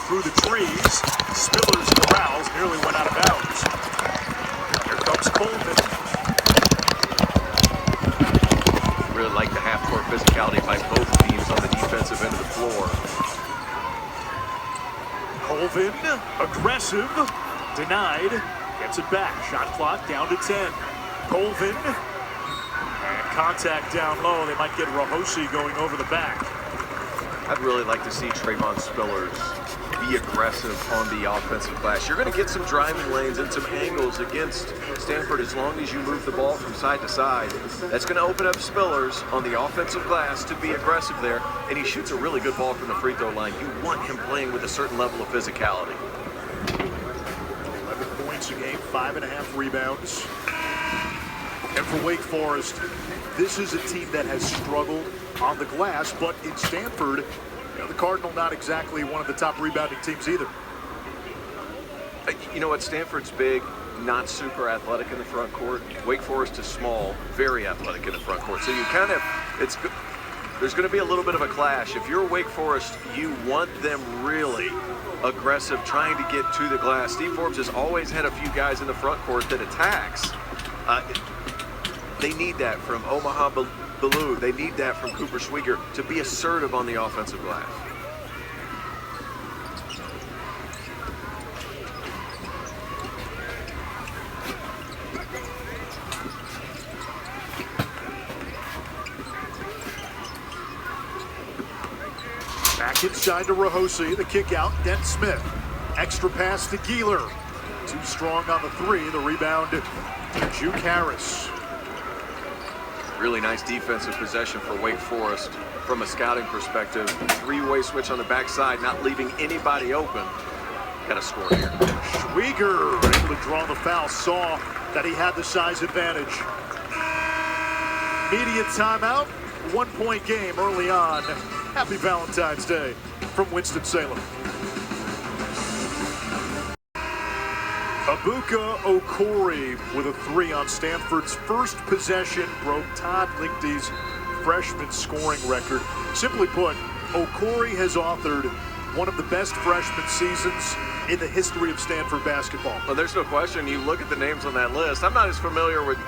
through the trees. Spillers corrals, nearly went out of bounds. Here comes Coleman. Really like the half-court physicality by both teams on the defensive end of the floor. Colvin, aggressive, denied, gets it back. Shot clock down to 10. Colvin, and contact down low. They might get Rahosi going over the back. I'd really like to see Trayvon Spillers be aggressive on the offensive glass. You're going to get some driving lanes and some angles against Stanford as long as you move the ball from side to side. That's going to open up Spillers on the offensive glass to be aggressive there, and he shoots a really good ball from the free throw line. You want him playing with a certain level of physicality. 11 points a game, 5.5 rebounds. And for Wake Forest, this is a team that has struggled on the glass, but in Stanford, the Cardinal not exactly one of the top rebounding teams either. You know what? Stanford's big, not super athletic in the front court. Wake Forest is small, very athletic in the front court. So you kind of, there's going to be a little bit of a clash. If you're Wake Forest, you want them really aggressive, trying to get to the glass. Steve Forbes has always had a few guys in the front court that attacks. They need that from Omaha Ballou. They need that from Cooper Schwieger to be assertive on the offensive glass. Back inside to Rahosi, the kick out, Dent Smith. Extra pass to Gieler. Too strong on the three, the rebound to Juke Harris. Really nice defensive possession for Wake Forest from a scouting perspective. Three-way switch on the backside, not leaving anybody open. Got to score here. Schwieger able to draw the foul, saw that he had the size advantage. Media timeout, 1-point game early on. Happy Valentine's Day from Winston-Salem. Abuka Okori with a three on Stanford's first possession broke Todd Lichty's freshman scoring record. Simply put, Okori has authored one of the best freshman seasons in the history of Stanford basketball. Well, there's no question. You look at the names on that list. I'm not as familiar with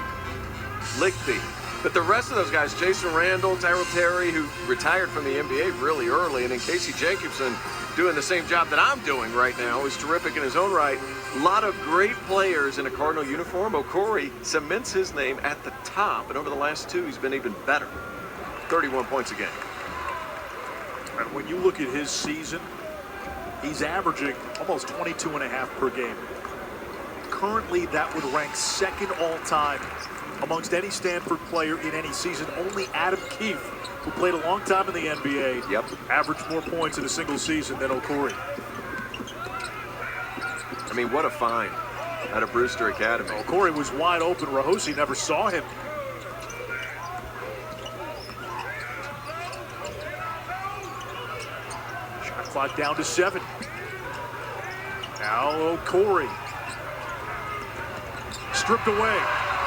Lichty, but the rest of those guys, Jason Randall, Tyrell Terry, who retired from the NBA really early, and then Casey Jacobson doing the same job that I'm doing right now, is terrific in his own right. A lot of great players in a Cardinal uniform. Okori cements his name at the top, and over the last two, he's been even better. 31 points a game. And when you look at his season, he's averaging almost 22.5 per game. Currently, that would rank second all-time amongst any Stanford player in any season. Only Adam Keefe, who played a long time in the NBA, averaged more points in a single season than Okori. I mean, what a find out of Brewster Academy. Okori was wide open. Rahosi never saw him. Shot clock down to 7. Now Okori. Stripped away.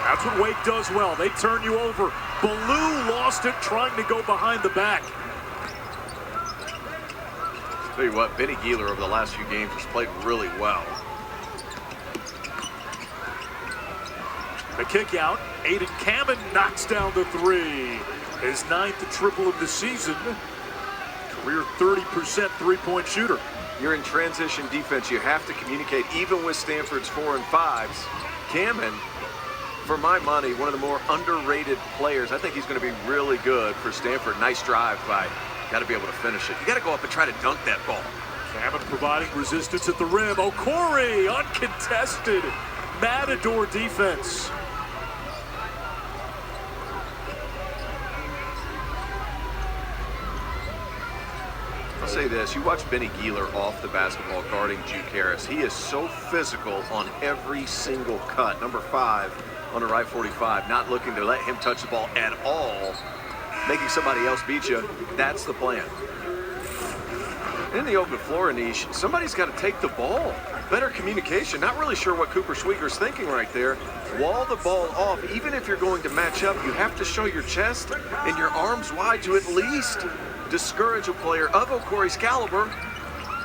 That's what Wake does well. They turn you over. Ballou lost it trying to go behind the back. Tell you what, Benny Gieler over the last few games has played really well. The kick out. Aiden Kamen knocks down the three. His 9th triple of the season. Career 30% three-point shooter. You're in transition defense. You have to communicate, even with Stanford's 4 and 5s. Kamen, for my money, one of the more underrated players. I think he's going to be really good for Stanford. Nice drive by. Got to be able to finish it. You got to go up and try to dunk that ball. Kamen providing resistance at the rim. Okori, uncontested. Matador defense. I'll say this, you watch Benny Gieler off the basketball guarding Juke Harris. He is so physical on every single cut. Number 5 on the right 45, not looking to let him touch the ball at all, making somebody else beat you. That's the plan. In the open floor niche, somebody's got to take the ball. Better communication. Not really sure what Cooper Schwieger's thinking right there. Wall the ball off. Even if you're going to match up, you have to show your chest and your arms wide to at least discourage a player of Okori's caliber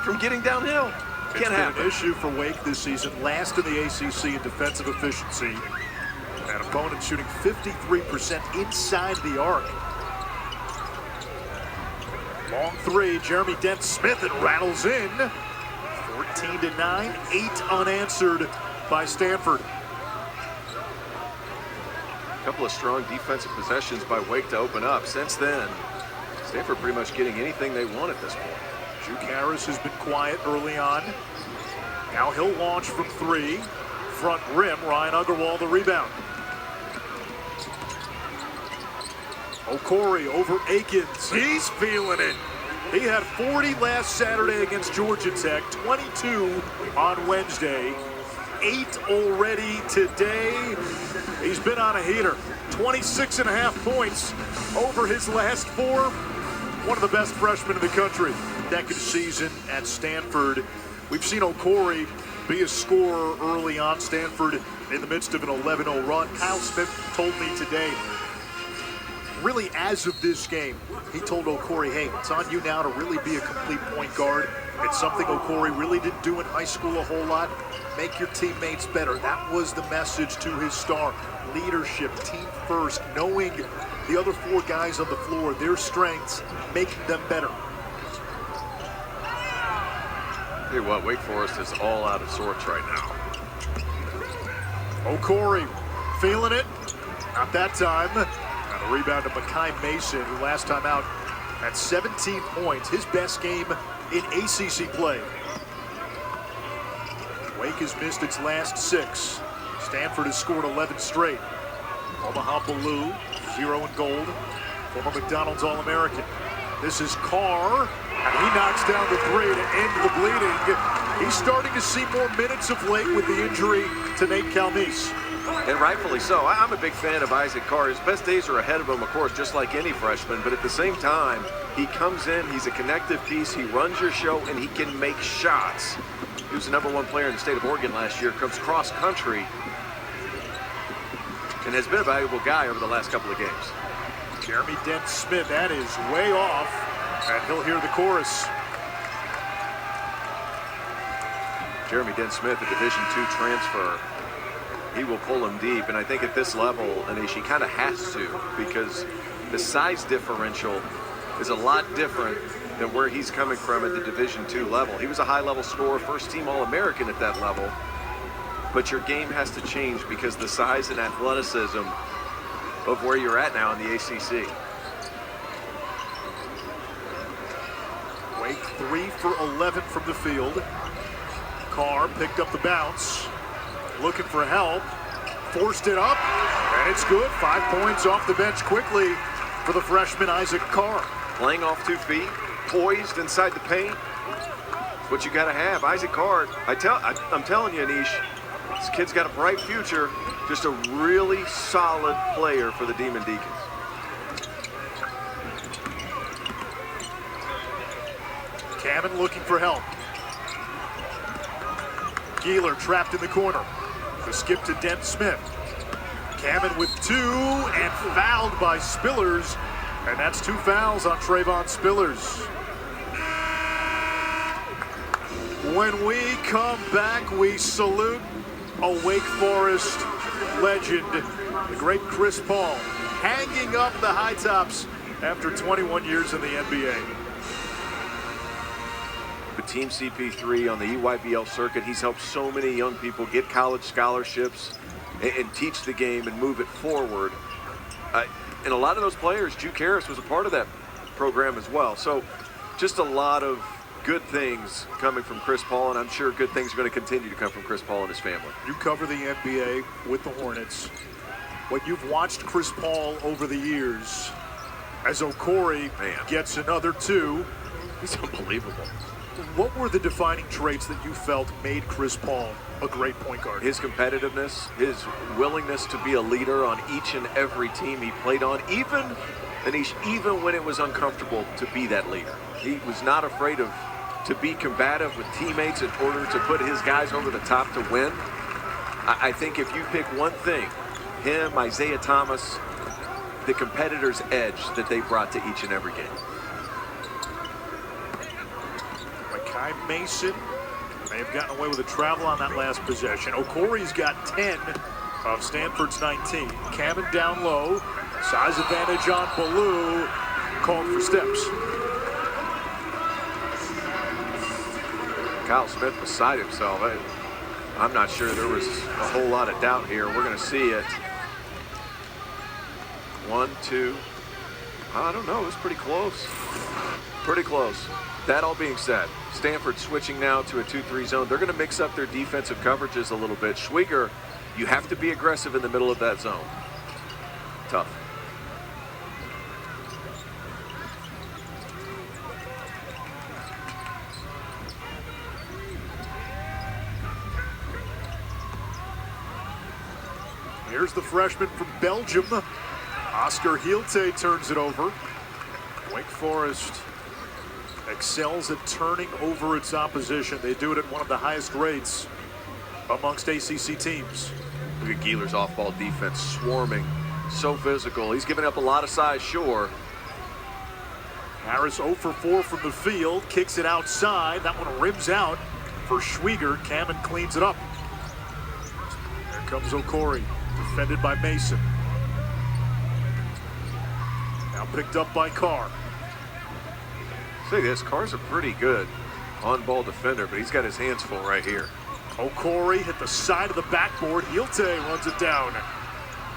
from getting downhill. It's Can't been happen. an issue for Wake this season, last in the ACC in defensive efficiency. An opponent shooting 53% inside the arc. Long three, Jeremy Dent-Smith, it rattles in. 14-9, 8 unanswered by Stanford. A couple of strong defensive possessions by Wake to open up. Since then, Stanford pretty much getting anything they want at this point. Duke Harris has been quiet early on. Now he'll launch from three. Front rim, Ryan Agarwal the rebound. Okori over Akins. He's feeling it. He had 40 last Saturday against Georgia Tech, 22 on Wednesday, 8 already today. He's been on a heater. 26.5 points over his last 4. One of the best freshmen in the country. Second season at Stanford. We've seen Okori be a scorer early on. Stanford in the midst of an 11-0 run. Kyle Smith told me today, really as of this game, he told Okori, hey, it's on you now to really be a complete point guard. It's something Okori really didn't do in high school a whole lot. Make your teammates better. That was the message to his star. Leadership, team first, knowing the other 4 guys on the floor, their strengths, making them better. Tell you what, Wake Forest is all out of sorts right now. Okori feeling it. Not that time. And a rebound to Makai Mason, who last time out had 17 points. His best game in ACC play. Wake has missed its last 6. Stanford has scored 11 straight. Omaha Blue, 0 in gold. Former McDonald's All-American. This is Carr, and he knocks down the 3 to end the bleeding. He's starting to see more minutes of late with the injury to Nate Calmese. And rightfully so. I'm a big fan of Isaac Carr. His best days are ahead of him, of course, just like any freshman. But at the same time, he comes in, he's a connective piece, he runs your show, and he can make shots. He was the #1 player in the state of Oregon last year, comes cross country, and has been a valuable guy over the last couple of games. Jeremy Dent-Smith, that is way off, and he'll hear the chorus. Jeremy Dent-Smith, a Division II transfer. He will pull him deep, and I think at this level, Anish, he kind of has to, because the size differential is a lot different than where he's coming from at the Division II level. He was a high-level scorer, first-team All-American at that level, but your game has to change because the size and athleticism of where you're at now in the ACC. Wake 3 for 11 from the field. Carr picked up the bounce. Looking for help, forced it up, and it's good. 5 points off the bench quickly for the freshman Isaac Carr. Playing off 2 feet, poised inside the paint. What you got to have. Isaac Carr, I'm telling you, Anish, this kid's got a bright future. Just a really solid player for the Demon Deacons. Kamen looking for help. Geeler trapped in the corner. The skip to Dent-Smith. Kamen with 2 and fouled by Spillers. And that's 2 fouls on Trayvon Spillers. When we come back, we salute a Wake Forest legend, the great Chris Paul, hanging up the high tops after 21 years in the NBA. With Team CP3 on the EYBL circuit, he's helped so many young people get college scholarships and teach the game and move it forward. And a lot of those players, Duke Harris was a part of that program as well. So just a lot of good things coming from Chris Paul, and I'm sure good things are going to continue to come from Chris Paul and his family. You cover the NBA with the Hornets. What you've watched Chris Paul over the years, as Okori gets another 2. He's unbelievable. What were the defining traits that you felt made Chris Paul a great point guard? His competitiveness, his willingness to be a leader on each and every team he played on, even when it was uncomfortable to be that leader. He was not afraid to be combative with teammates in order to put his guys over the top to win. I think if you pick one thing, him, Isaiah Thomas, the competitor's edge that they brought to each and every game. Kai Mason may have gotten away with a travel on that last possession. Okori's got 10 of Stanford's 19. Cameron down low. Size advantage on Ballou. Called for steps. Kyle Smith beside himself. I'm not sure there was a whole lot of doubt here. We're going to see it. 1, 2. I don't know. It was pretty close. Pretty close. That all being said, Stanford switching now to a 2-3 zone. They're going to mix up their defensive coverages a little bit. Schwieger, you have to be aggressive in the middle of that zone. Tough. Here's the freshman from Belgium. Oscar Hielte turns it over. Wake Forest excels at turning over its opposition. They do it at one of the highest rates amongst ACC teams. Look at Gieler's off-ball defense swarming. So physical. He's giving up a lot of size, sure. Harris 0 for 4 from the field. Kicks it outside. That one rims out for Schwieger. Kamen cleans it up. There comes Okori. Defended by Mason. Now picked up by Carr. See this, Carr's a pretty good on-ball defender, but he's got his hands full right here. Okori hit the side of the backboard. Hielte runs it down.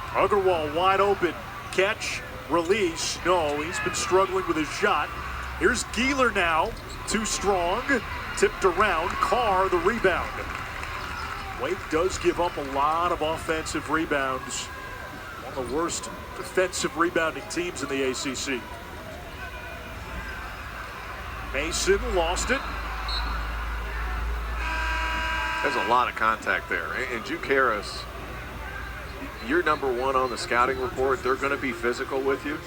Agarwal wide open. Catch, release. No, he's been struggling with his shot. Here's Gieler now. Too strong. Tipped around. Carr the rebound. Wake does give up a lot of offensive rebounds. One of the worst defensive rebounding teams in the ACC. Mason lost it. There's a lot of contact there. And Juke Harris, you're number 1 on the scouting report. They're going to be physical with you.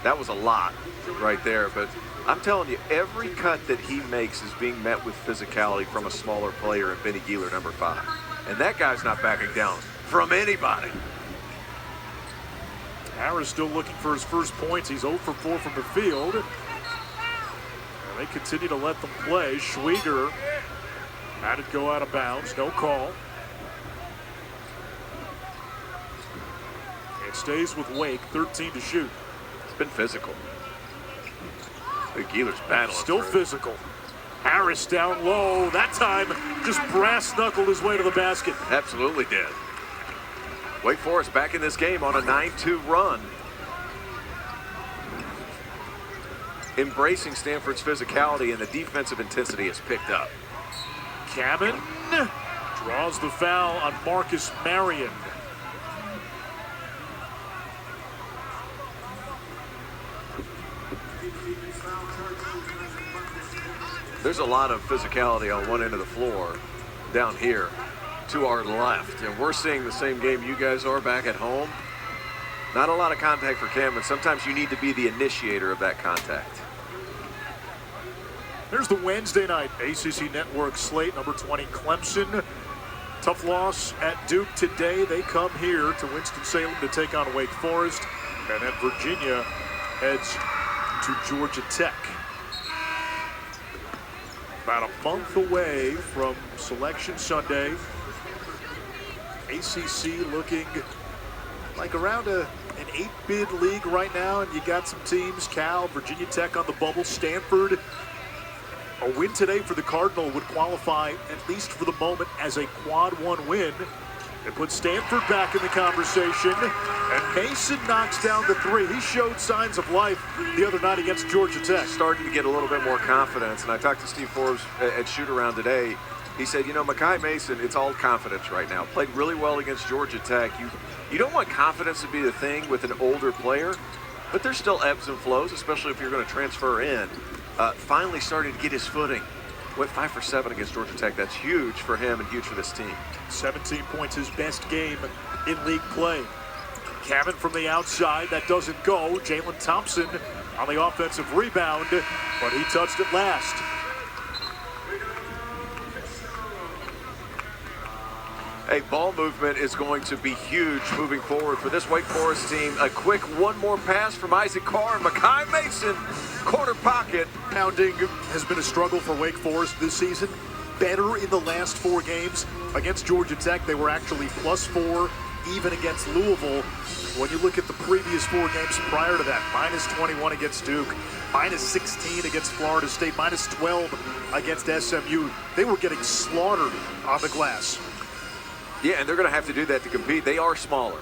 That was a lot right there. But I'm telling you, every cut that he makes is being met with physicality from a smaller player in Benny Gieler, number 5. And that guy's not backing down from anybody. Harris still looking for his first points. He's 0 for 4 from the field. And they continue to let them play. Schwieger had it go out of bounds. No call. It stays with Wake. 13 to shoot. It's been physical. Gieler's battling. Still physical. Harris down low. That time just brass knuckled his way to the basket. Absolutely did. Wake Forest back in this game on a 9-2 run. Embracing Stanford's physicality, and the defensive intensity has picked up. Kamen draws the foul on Marcus Marion. There's a lot of physicality on one end of the floor down here to our left, and we're seeing the same game you guys are back at home. Not a lot of contact for Kamen. Sometimes you need to be the initiator of that contact. There's the Wednesday night ACC Network slate. Number 20, Clemson. Tough loss at Duke today. They come here to Winston-Salem to take on Wake Forest. And then Virginia heads to Georgia Tech. About a month away from Selection Sunday. ACC looking like around an 8-bid league right now, and you got some teams, Cal, Virginia Tech on the bubble, Stanford. A win today for the Cardinal would qualify, at least for the moment, as a quad 1 win. It puts Stanford back in the conversation, and Mason knocks down the 3. He showed signs of life the other night against Georgia Tech. Starting to get a little bit more confidence, and I talked to Steve Forbes at shoot-around today. He said, you know, Makai Mason, it's all confidence right now. Played really well against Georgia Tech. You don't want confidence to be the thing with an older player, but there's still ebbs and flows, especially if you're going to transfer in. Finally starting to get his footing. Went 5 for 7 against Georgia Tech. That's huge for him and huge for this team. 17 points, his best game in league play. Kamen from the outside, that doesn't go. Jalen Thompson on the offensive rebound, but he touched it last. Hey, ball movement is going to be huge moving forward for this Wake Forest team. A quick one more pass from Isaac Carr and Mekhi Mason, corner pocket. Pounding has been a struggle for Wake Forest this season. Better in the last 4 games. Against Georgia Tech, they were actually +4, even against Louisville. When you look at the previous 4 games prior to that, -21 against Duke, -16 against Florida State, -12 against SMU. They were getting slaughtered on the glass. Yeah, and they're going to have to do that to compete. They are smaller.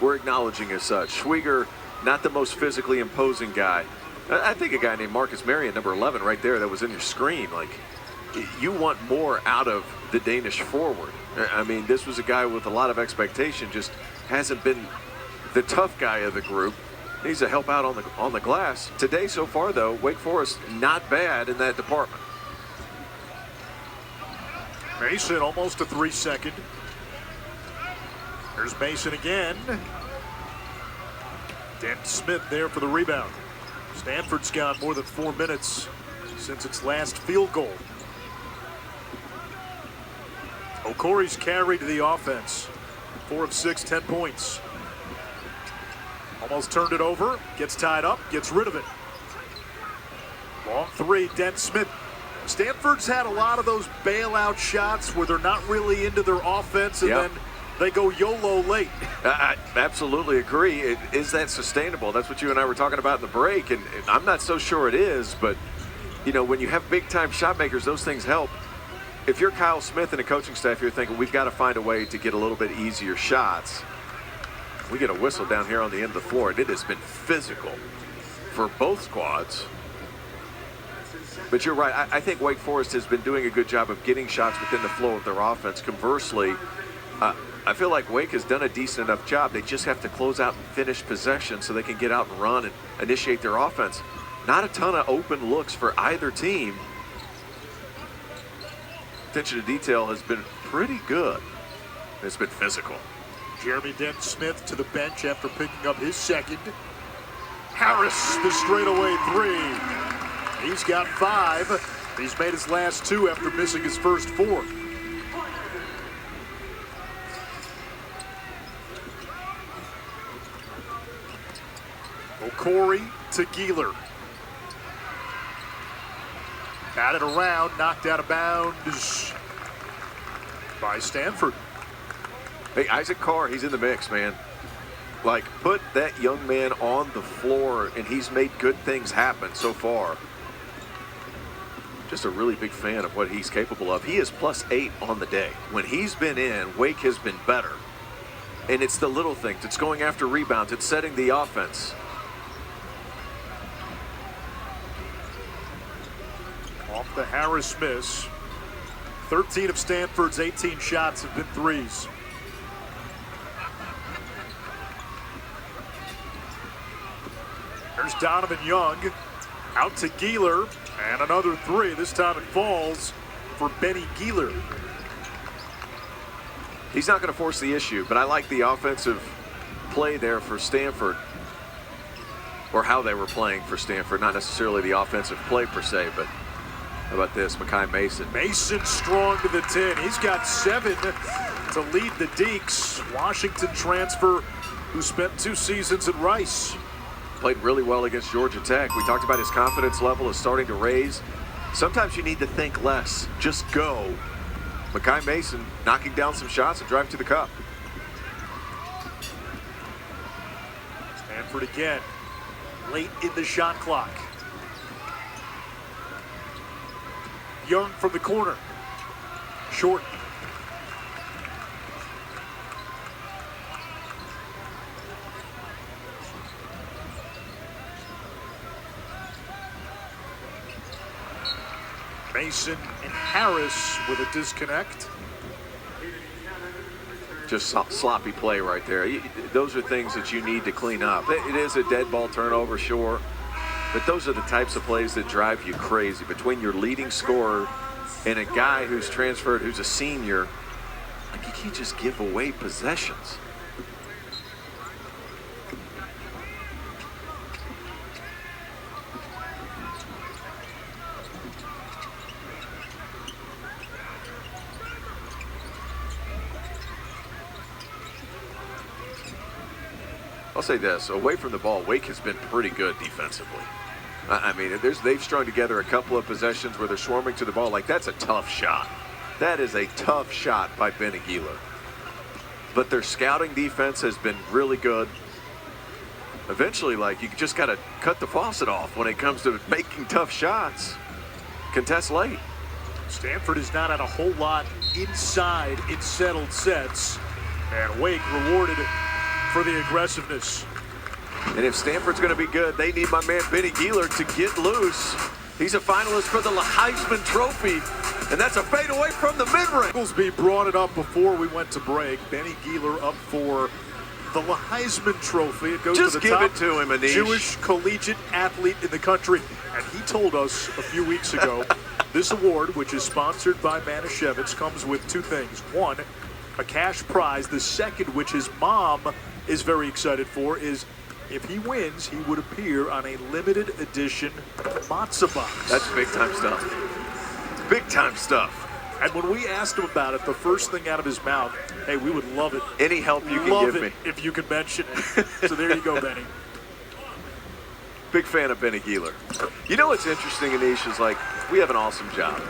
We're acknowledging as such. Schwieger, not the most physically imposing guy. I think a guy named Marcus Marion, number 11, right there, that was in your screen. Like, you want more out of the Danish forward. I mean, this was a guy with a lot of expectation, just hasn't been the tough guy of the group. Needs to help out on the glass. Today, so far, though, Wake Forest not bad in that department. Mason almost a 3-second. There's Mason again. Dent Smith there for the rebound. Stanford's got more than 4 minutes since its last field goal. Okori's carried the offense. 4 of 6, 10 points. Almost turned it over, gets tied up, gets rid of it. Long 3, Dent Smith. Stanford's had a lot of those bailout shots where they're not really into their offense and then they go YOLO late. I absolutely agree. Is that sustainable? That's what you and I were talking about in the break, and I'm not so sure it is, but, you know, when you have big-time shot makers, those things help. If you're Kyle Smith and the coaching staff, you're thinking, we've got to find a way to get a little bit easier shots. We get a whistle down here on the end of the floor, and it has been physical for both squads. But you're right. I think Wake Forest has been doing a good job of getting shots within the flow of their offense. Conversely, I feel like Wake has done a decent enough job. They just have to close out and finish possession so they can get out and run and initiate their offense. Not a ton of open looks for either team. Attention to detail has been pretty good. It's been physical. Jeremy Dent Smith to the bench after picking up his second. Harris, the straightaway 3. He's got 5. He's made his last 2 after missing his first 4. Okori to Gieler. Batted around, knocked out of bounds by Stanford. Hey, Isaac Carr, he's in the mix, man. Like, put that young man on the floor, and he's made good things happen so far. Just a really big fan of what he's capable of. He is +8 on the day. When he's been in, Wake has been better. And it's the little things. It's going after rebounds. It's setting the offense. Off the Harris miss. 13 of Stanford's 18 shots have been threes. There's Donovan Young. Out to Gieler. And another 3. This time it falls for Benny Gieler. He's not going to force the issue, but I like the offensive play there for Stanford. Or how they were playing for Stanford. Not necessarily the offensive play per se, but how about this, Mekhi Mason? Mason strong to the 10. He's got 7 to lead the Deeks. Washington transfer who spent 2 seasons at Rice. Played really well against Georgia Tech. We talked about his confidence level is starting to raise. Sometimes you need to think less. Just go. Mekhi Mason knocking down some shots and driving to the cup. Stanford again. Late in the shot clock. Young from the corner. Short. Mason and Harris with a disconnect. Just sloppy play right there. Those are things that you need to clean up. It is a dead ball turnover, sure. But those are the types of plays that drive you crazy. Between your leading scorer and a guy who's transferred, who's a senior, like, you can't just give away possessions. I'll say this, away from the ball, Wake has been pretty good defensively. I mean, they've strung together a couple of possessions where they're swarming to the ball. Like, that's a tough shot. That is a tough shot by Benny Gieler. But their scouting defense has been really good. Eventually, like, you just got to cut the faucet off when it comes to making tough shots. Contest late. Stanford has not had a whole lot inside in settled sets. And Wake rewarded for the aggressiveness. And if Stanford's going to be good, they need my man Benny Gieler to get loose. He's a finalist for the Heisman Trophy, and that's a fadeaway from the mid-range. Oglesby brought it up before we went to break. Benny Gieler up for the Heisman Trophy. It goes Just to the give top it to him, Anish. Jewish collegiate athlete in the country. And he told us a few weeks ago, this award, which is sponsored by Manischewitz, comes with two things. One, a cash prize. The second, which his mom is very excited for, is if he wins, he would appear on a limited edition matzo box. That's big time stuff. Big time stuff. And when we asked him about it, the first thing out of his mouth, hey, we would love it. Any help you can Love give it me. if you could mention it. So there you go, Benny. Big fan of Benny Gieler. You know what's interesting, Anish, is like, we have an awesome job.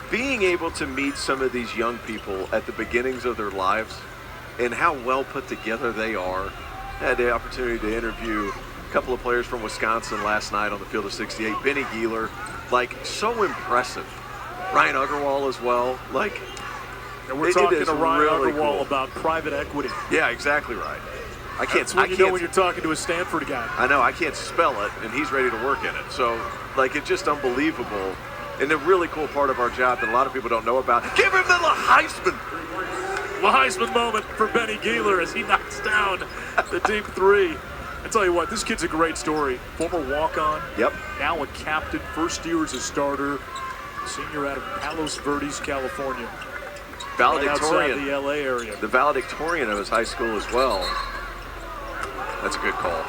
Being able to meet some of these young people at the beginnings of their lives and how well put together they are. I had the opportunity to interview a couple of players from Wisconsin last night on the field of 68. Benny Gieler, like, so impressive. Ryan Uggerwall as well. Like, And we're talking to Ryan really Uggerwall cool. about private equity. Yeah, when You know when you're talking to a Stanford guy. I know, I can't spell it, and he's ready to work in it. So, like, it's just unbelievable. And the really cool part of our job that a lot of people don't know about, give him the Heisman! The Heisman moment for Benny Gieler as he knocks down the deep three. I tell you what, this kid's a great story. Former walk-on. Yep. Now a captain, first year as a starter. Senior out of Palos Verdes, California. Right outside Valedictorian. the LA area. The valedictorian of his high school as well. That's a good call.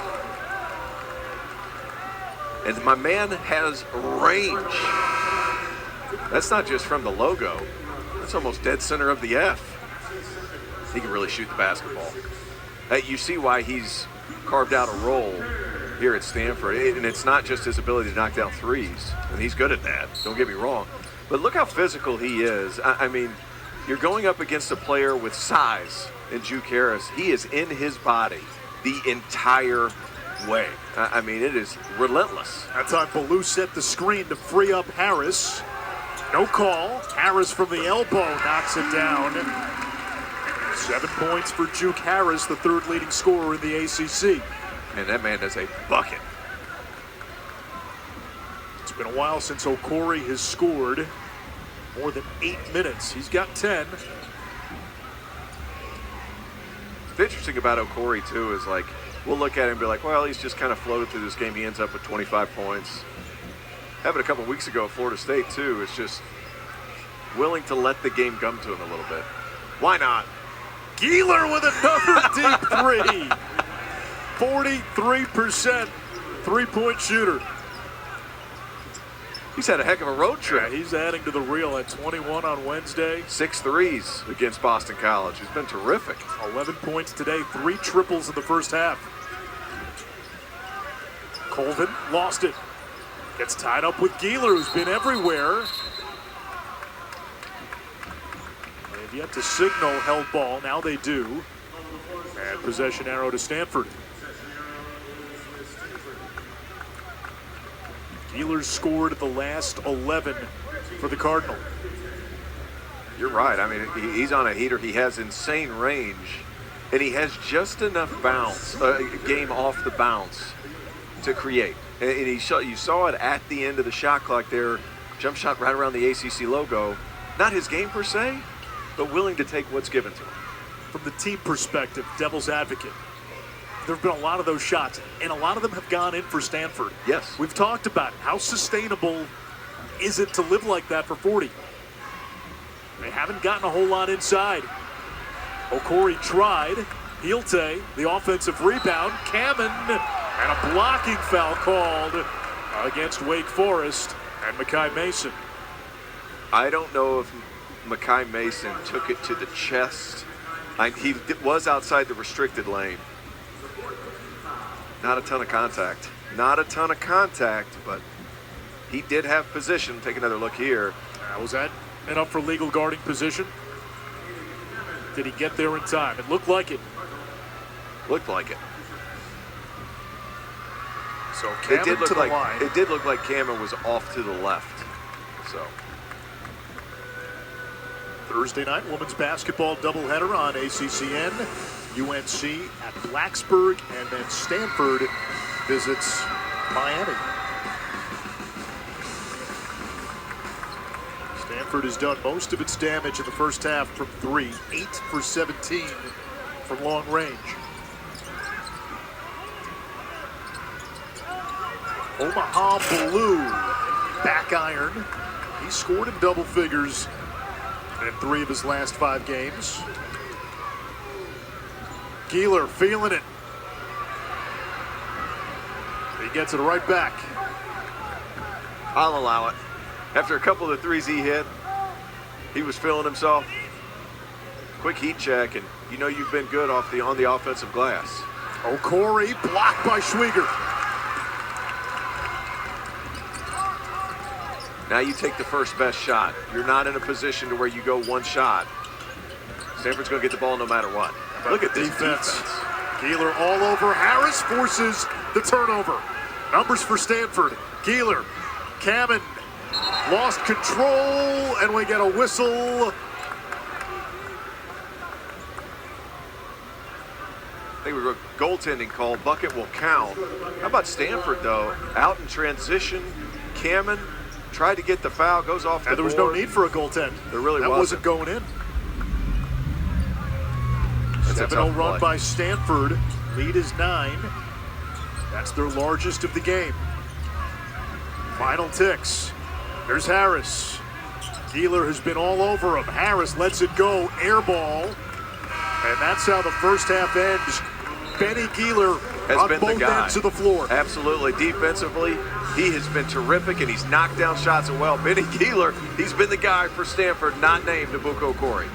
And my man has range. That's not just from the logo. That's almost dead center of the F. He can really shoot the basketball. You see why he's carved out a role here at Stanford. And it's not just his ability to knock down threes. And he's good at that. Don't get me wrong. But look how physical he is. I mean, you're going up against a player with size in Juke Harris. He is in his body the entire way. I mean, it is relentless. That time Ballou set the screen to free up Harris. No call. Harris from the elbow knocks it down. 7 points for Juke Harris, the third leading scorer in the ACC. And that man is a bucket. It's been a while since Okori has scored more than 8 minutes. He's got 10. What's interesting about Okori, too, is like, we'll look at him and be like, well, he's just kind of floated through this game. He ends up with 25 points. Happened a couple weeks ago at Florida State, too. It's just willing to let the game come to him a little bit. Why not? Gieler with another deep three. 43% three-point shooter. He's had a heck of a road trip. Yeah, he's adding to the reel at 21 on Wednesday. 6 threes against Boston College. He's been terrific. 11 points today, 3 triples in the first half. Colvin lost it. Gets tied up with Gieler, who's been everywhere. They've yet to signal held ball. Now they do. And possession arrow to Stanford. Gieler's scored the last 11 for the Cardinal. You're right. I mean, he's on a heater. He has insane range, and he has just enough bounce, game off the bounce, to create. And you saw it at the end of the shot clock there. Jump shot right around the ACC logo. Not his game per se, but willing to take what's given to him. From the team perspective, devil's advocate, there have been a lot of those shots, and a lot of them have gone in for Stanford. Yes. We've talked about it. How sustainable is it to live like that for 40? They haven't gotten a whole lot inside. Okori tried. Hielte, the offensive rebound. Kamen, and a blocking foul called against Wake Forest and Makai Mason. I don't know if Makai Mason took it to the chest. He was outside the restricted lane. Not a ton of contact. Not a ton of contact, but he did have position. Take another look here. Was that an up for legal guarding position? Did he get there in time? It looked like it. Looked like it. So Cameron to the line. It did look like Cameron was off to the left. So Thursday night women's basketball doubleheader on ACCN. UNC at Blacksburg, and then Stanford visits Miami. Stanford has done most of its damage in the first half from three, 8 for 17 from long range. Omaha Blue, back iron. He scored in double figures in 3 of his last 5 games. Geeler feeling it. He gets it right back. I'll allow it. After a couple of threes he hit, he was feeling himself. Quick heat check, and you know you've been good on the offensive glass. Okori blocked by Schwieger. Now you take the first best shot. You're not in a position to where you go one shot. Stanford's going to get the ball no matter what. Look at this defense. Geeler all over. Harris forces the turnover. Numbers for Stanford. Geeler, Kamen lost control, and we get a whistle. I think we were a goaltending call. Bucket will count. How about Stanford, though? Out in transition. Kamen tried to get the foul, goes off the board. There was no need for a goaltend. There really wasn't. That wasn't going in. 7-0 run by Stanford. Lead is 9. That's their largest of the game. Final ticks. There's Harris. Geeler has been all over him. Harris lets it go. Air ball. And that's how the first half ends. Benny Geeler has been both the guy. ends of the floor. Absolutely. Defensively, he has been terrific, and he's knocked down shots as well. Benny Geeler, he's been the guy for Stanford, not named Nabuko Okori.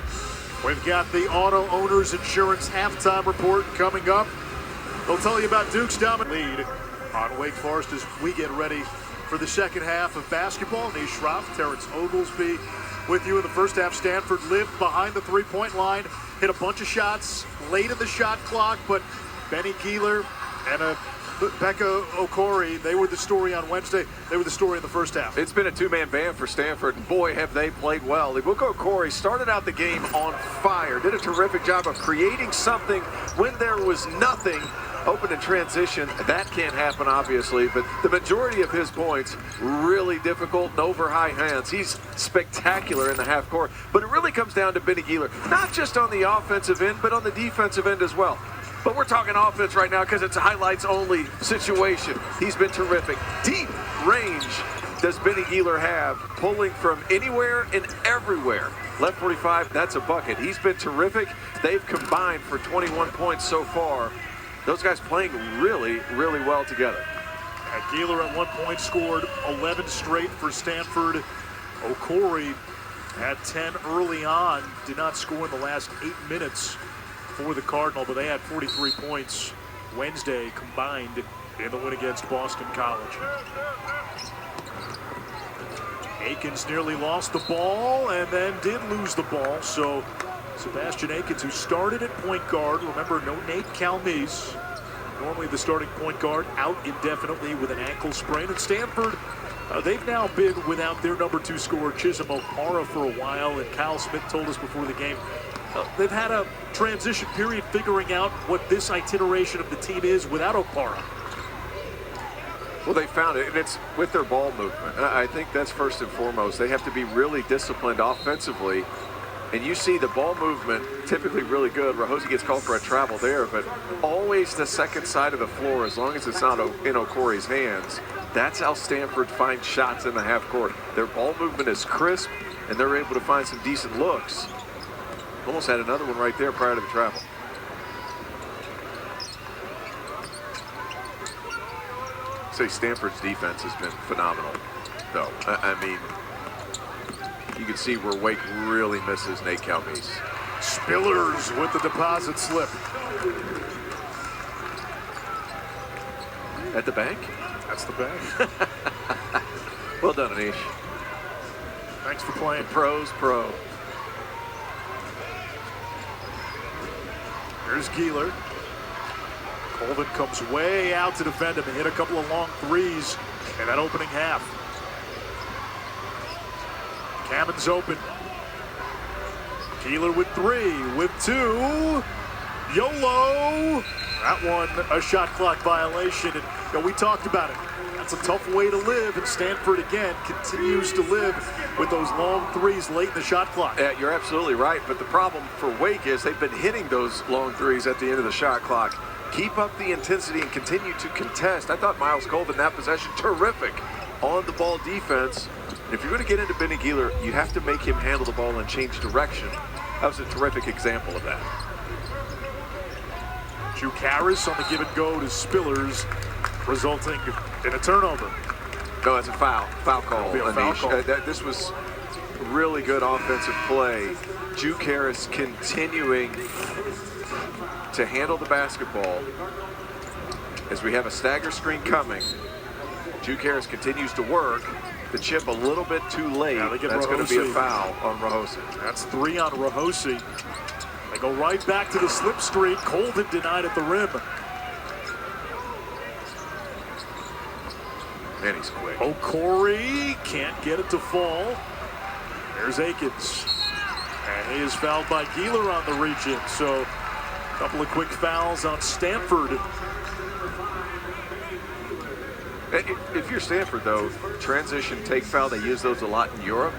We've got the Auto Owners Insurance halftime report coming up. They'll tell you about Duke's dominant lead on Wake Forest as we get ready for the second half of basketball. Nish Shroff, Terrence Oglesby with you in the first half. Stanford lived behind the three-point line, hit a bunch of shots late in the shot clock, but Benny Geeler and Becca Okori, they were the story on Wednesday. They were the story in the first half. It's been a two-man band for Stanford, and boy, have they played well. Nabuko Okori started out the game on fire, did a terrific job of creating something when there was nothing. Open and transition, that can't happen, obviously, but the majority of his points really difficult and over high hands. He's spectacular in the half court, but it really comes down to Benny Geeler, not just on the offensive end, but on the defensive end as well. But we're talking offense right now because it's a highlights-only situation. He's been terrific. Deep range does Benny Geeler have, pulling from anywhere and everywhere. Left 45, that's a bucket. He's been terrific. They've combined for 21 points so far. Those guys playing really, really well together. Geeler at one point scored 11 straight for Stanford. Okori had 10 early on, did not score in the last 8 minutes for the Cardinal, but they had 43 points Wednesday combined in the win against Boston College. Akins nearly lost the ball and then did lose the ball, so Sebastian Akins, who started at point guard, remember no Nate Calmes, normally the starting point guard, out indefinitely with an ankle sprain. And Stanford, they've now been without their number 2 scorer, Chisholm Okpara, for a while, and Kyle Smith told us before the game, they've had a transition period figuring out what this itineration of the team is without Okpara. Well, they found it, and it's with their ball movement. I think that's first and foremost. They have to be really disciplined offensively. And you see the ball movement, typically really good. Rahosi gets called for a travel there, but always the second side of the floor, as long as it's not in Okori's hands. That's how Stanford finds shots in the half court. Their ball movement is crisp, and they're able to find some decent looks. Almost had another one right there prior to the travel. Say Stanford's defense has been phenomenal, though. I mean, you can see where Wake really misses Nate Calmes. Spillers with the deposit slip. At the bank? That's the bank. Well done, Anish. Thanks for playing. The pro's pro. Here's Gieler. Colvin comes way out to defend him and hit a couple of long threes in that opening half. Cammon's open. Gieler with 3, with 2. YOLO! That one, a shot clock violation. And we talked about it. That's a tough way to live, and Stanford, again, continues to live with those long threes late in the shot clock. Yeah, you're absolutely right, but the problem for Wake is they've been hitting those long threes at the end of the shot clock. Keep up the intensity and continue to contest. I thought Miles Colvin, that possession, terrific on-the-ball defense. And if you're going to get into Benny Gieler, you have to make him handle the ball and change direction. That was a terrific example of that. Juke Harris on the give and go to Spillers, resulting in a turnover. No, that's a foul. Foul call, Anish. This was really good offensive play. Juke Harris continuing to handle the basketball as we have a stagger screen coming. Juke Harris continues to work. The chip a little bit too late. Yeah, that's going to be a foul on Rahosi. That's 3 on Rahosi. They go right back to the slip screen. Colvin denied at the rim. Man, he's quick. Okori can't get it to fall. There's Akins. And he is fouled by Gieler on the reach-in. So a couple of quick fouls on Stanford. If you're Stanford, though, transition take foul, they use those a lot in Europe.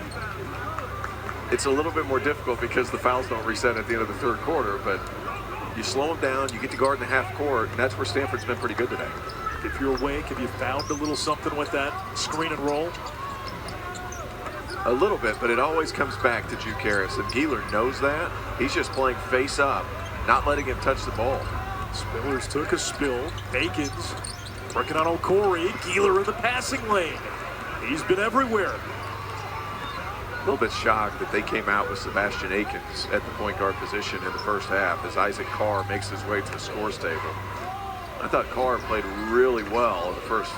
It's a little bit more difficult because the fouls don't reset at the end of the third quarter, but you slow them down, you get to guard in the half court, and that's where Stanford's been pretty good today. If you're awake, have you found a little something with that screen and roll? A little bit, but it always comes back to Juke Harris, and Gieler knows that. He's just playing face up, not letting him touch the ball. Spillers took a spill. Akins working on Okori. Gieler in the passing lane. He's been everywhere. A little bit shocked that they came out with Sebastian Akins at the point guard position in the first half as Isaac Carr makes his way to the scores table. I thought Carr played really well in the first.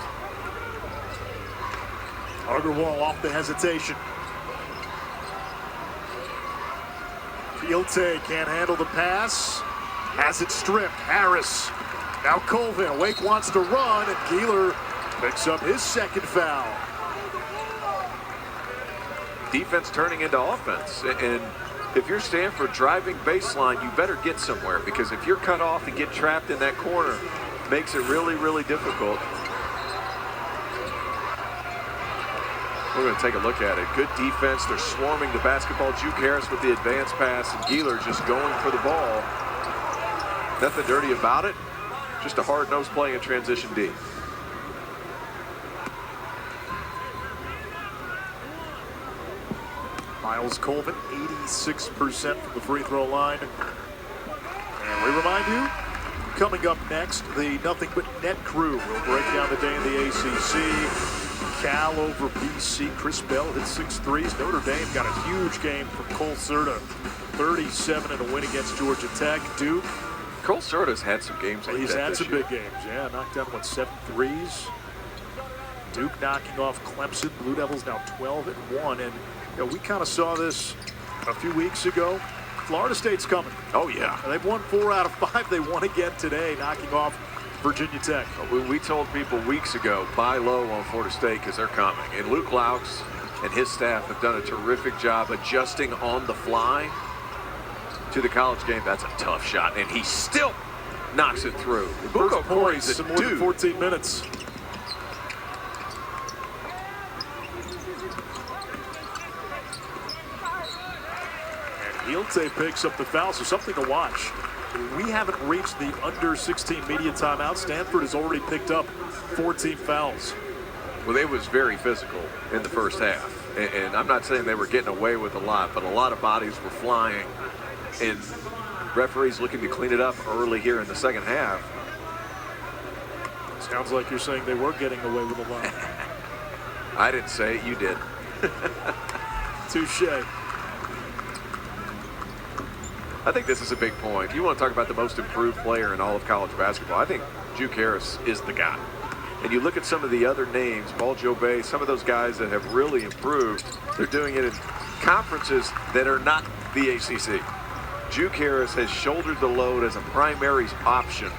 Agarwal off the hesitation. Fielte can't handle the pass. Has it stripped. Harris. Now Colvin. Wake wants to run, and Gieler picks up his second foul. Defense turning into offense. And if you're Stanford driving baseline, you better get somewhere, because if you're cut off and get trapped in that corner, makes it really, really difficult. We're going to take a look at it. Good defense. They're swarming the basketball. Juke Harris with the advance pass, and Gieler just going for the ball. Nothing dirty about it. Just a hard-nosed play in transition D. Miles Colvin, 86% from the free throw line. And we remind you, coming up next, the Nothing But Net crew will break down the day in the ACC. Cal over BC. Chris Bell hit 6 threes. Notre Dame got a huge game from Cole Serta, 37 in a win against Georgia Tech. Duke. Cole Serta's had some games like that. He's had some year. big games, yeah. Knocked down, 7 threes. Duke knocking off Clemson. Blue Devils now 12-1. And we kind of saw this a few weeks ago. Florida State's coming. Oh, yeah. And they've won 4 out of 5. They won again today, knocking off Virginia Tech. We told people weeks ago, buy low on Florida State because they're coming. And Luke Laux and his staff have done a terrific job adjusting on the fly to the college game. That's a tough shot, and he still knocks it through. First points in more than 14 minutes. Fielte picks up the foul, so something to watch. We haven't reached the under 16 media timeout. Stanford has already picked up 14 fouls. Well, they was very physical in the first half. And I'm not saying they were getting away with a lot, but a lot of bodies were flying. And referees looking to clean it up early here in the second half. Sounds like you're saying they were getting away with a lot. I didn't say it, you did. Touche. I think this is a big point. You want to talk about the most improved player in all of college basketball. I think Juke Harris is the guy. And you look at some of the other names, Paul Jobay, some of those guys that have really improved, they're doing it in conferences that are not the ACC. Juke Harris has shouldered the load as a primary option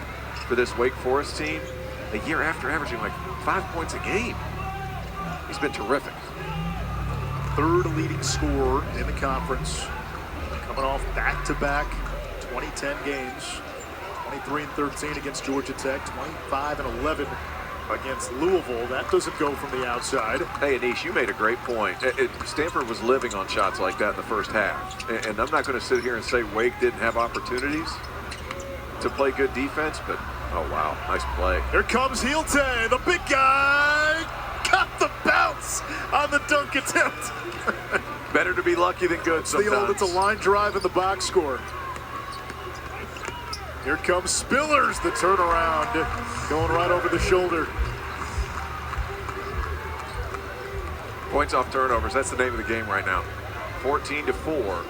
for this Wake Forest team a year after averaging like 5 points a game. He's been terrific. Third leading scorer in the conference, coming off back-to-back 2010 games. 23-13 against Georgia Tech, 25-11 against Louisville. That doesn't go from the outside. Hey, Anish, you made a great point. Stanford was living on shots like that in the first half. And I'm not going to sit here and say Wake didn't have opportunities to play good defense, but oh, wow, nice play. Here comes Heelte, the big guy. Got the bounce on the dunk attempt. Better to be lucky than good sometimes. It's a line drive in the box score. Here comes Spillers, the turnaround, going right over the shoulder. Points off turnovers, that's the name of the game right now. 14-4.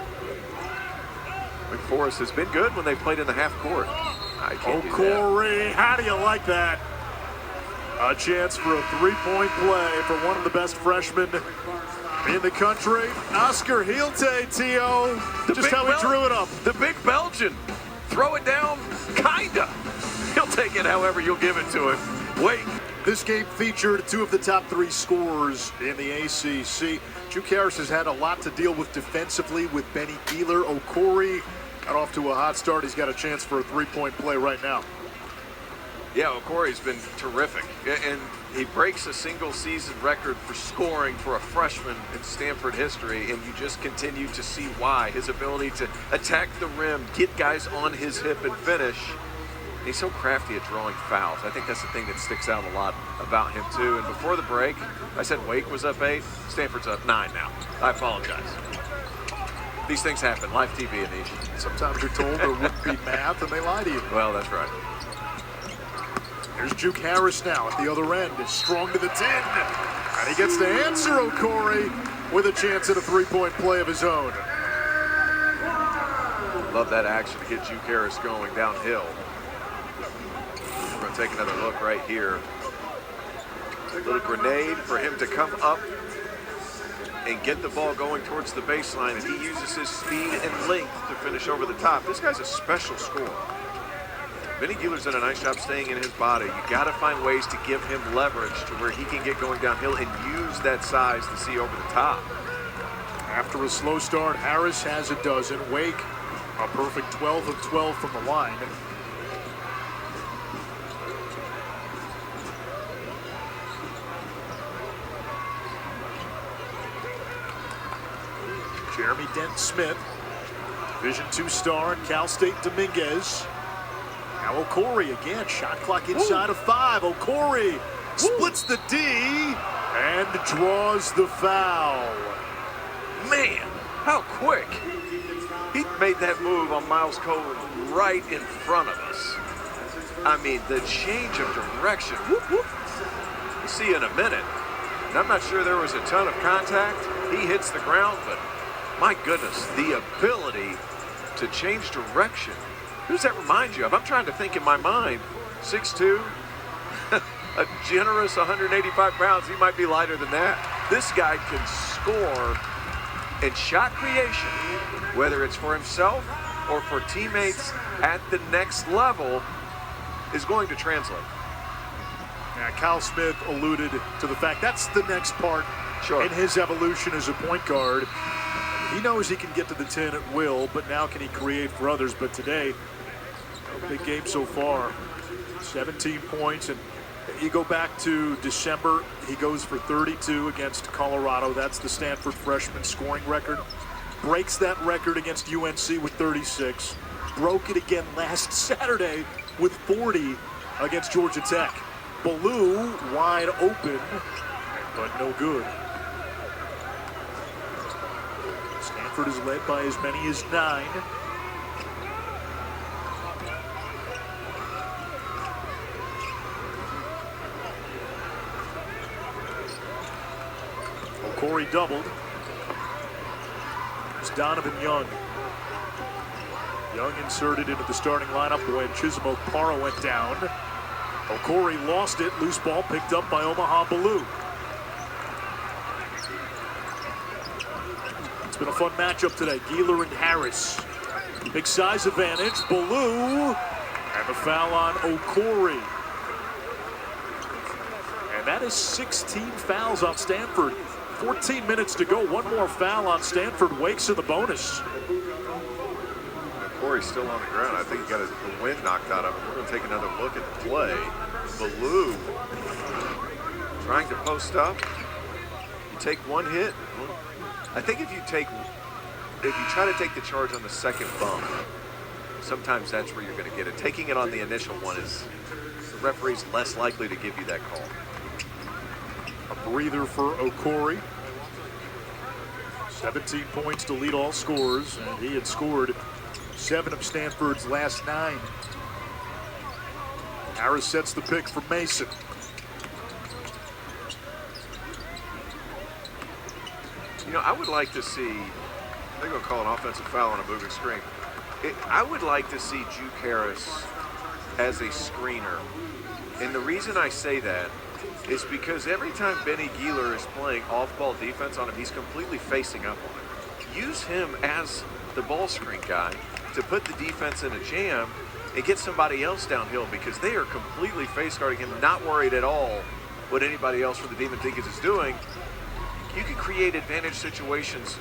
Wake Forest has been good when they played in the half court. Corey, how do you like that? A chance for a three-point play for one of the best freshmen in the country. Oscar Heelte, T.O. Just how he drew it up. The big Belgian. Throw it down, kinda. He'll take it however you'll give it to him. Wake. This game featured two of the top three scorers in the ACC. Juke Harris has had a lot to deal with defensively with Benny Gieler. Okori got off to a hot start. He's got a chance for a three-point play right now. Yeah, Okori's been terrific. And he breaks a single-season record for scoring for a freshman in Stanford history, and you just continue to see why. His ability to attack the rim, get guys on his hip, and finish. And he's so crafty at drawing fouls. I think that's the thing that sticks out a lot about him, too. And before the break, I said Wake was up 8. Stanford's up 9 now. I apologize. These things happen. Live TV, Anish. Sometimes you're told there wouldn't be math, and they lie to you. Well, that's right. Here's Juke Harris now at the other end. Is strong to the 10. And he gets to answer Okori with a chance at a three-point play of his own. Love that action to get Juke Harris going downhill. We're going to take another look right here. A little grenade for him to come up and get the ball going towards the baseline, and he uses his speed and length to finish over the top. This guy's a special scorer. Benny Gieler's done a nice job staying in his body. You got to find ways to give him leverage to where he can get going downhill and use that size to see over the top. After a slow start, Harris has a dozen. Wake, a perfect 12 of 12 from the line. Jeremy Dent-Smith, Division II star, and Cal State Dominguez. Now Okori again, shot clock inside of 5. Okori splits the D and draws the foul. Man, how quick. He made that move on Miles Cohen right in front of us. I mean, the change of direction. Whoop, whoop. We'll see in a minute. And I'm not sure there was a ton of contact. He hits the ground, but my goodness, the ability to change direction. Who does that remind you of? I'm trying to think in my mind. 6'2", a generous 185 pounds. He might be lighter than that. This guy can score, and shot creation, whether it's for himself or for teammates at the next level, is going to translate. Yeah, Kyle Smith alluded to the fact that's the next part in his evolution as a point guard. He knows he can get to the 10 at will, but now can he create for others? But today, a big game so far, 17 points. And you go back to December, he goes for 32 against Colorado. That's the Stanford freshman scoring record. Breaks that record against UNC with 36. Broke it again last Saturday with 40 against Georgia Tech. Ballou wide open, but no good. Stanford is led by as many as 9. Corey doubled. It's Donovan Young. Young inserted into the starting lineup when Chisholm Okpara went down. Okori lost it. Loose ball picked up by Omaha Ballou. It's been a fun matchup today. Gieler and Harris. Big size advantage. Ballou. And the foul on Okori. And that is 16 fouls on Stanford. 14 minutes to go. One more foul on Stanford. Wake's in the bonus. Corey's still on the ground. I think he got the wind knocked out of him. We're going to take another look at the play. Ballou trying to post up. You take one hit. I think if you try to take the charge on the second bump, sometimes that's where you're going to get it. Taking it on the initial one is the referee's less likely to give you that call. A breather for Okori. 17 points to lead all scorers, and he had scored 7 of Stanford's last 9. Harris sets the pick for Mason. You know, I would like to see, they're going to call an offensive foul on a moving screen. I would like to see Juke Harris as a screener. And the reason I say that is because every time Benny Gieler is playing off-ball defense on him, he's completely facing up on him. Use him as the ball screen guy to put the defense in a jam and get somebody else downhill, because they are completely face guarding him, not worried at all what anybody else from the Demon Deacons is doing. You can create advantage situations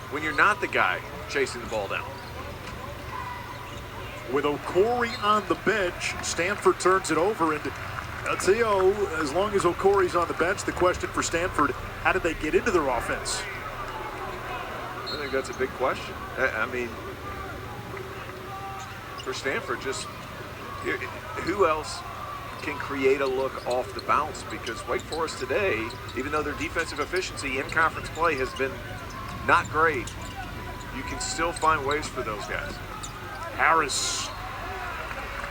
when you're not the guy chasing the ball down. With Okori on the bench, Stanford turns it over, and I'll tell you, as long as Okori's on the bench, the question for Stanford, how did they get into their offense? I think that's a big question. I mean, for Stanford, just who else can create a look off the bounce? Because Wake Forest today, even though their defensive efficiency in conference play has been not great, you can still find ways for those guys. Harris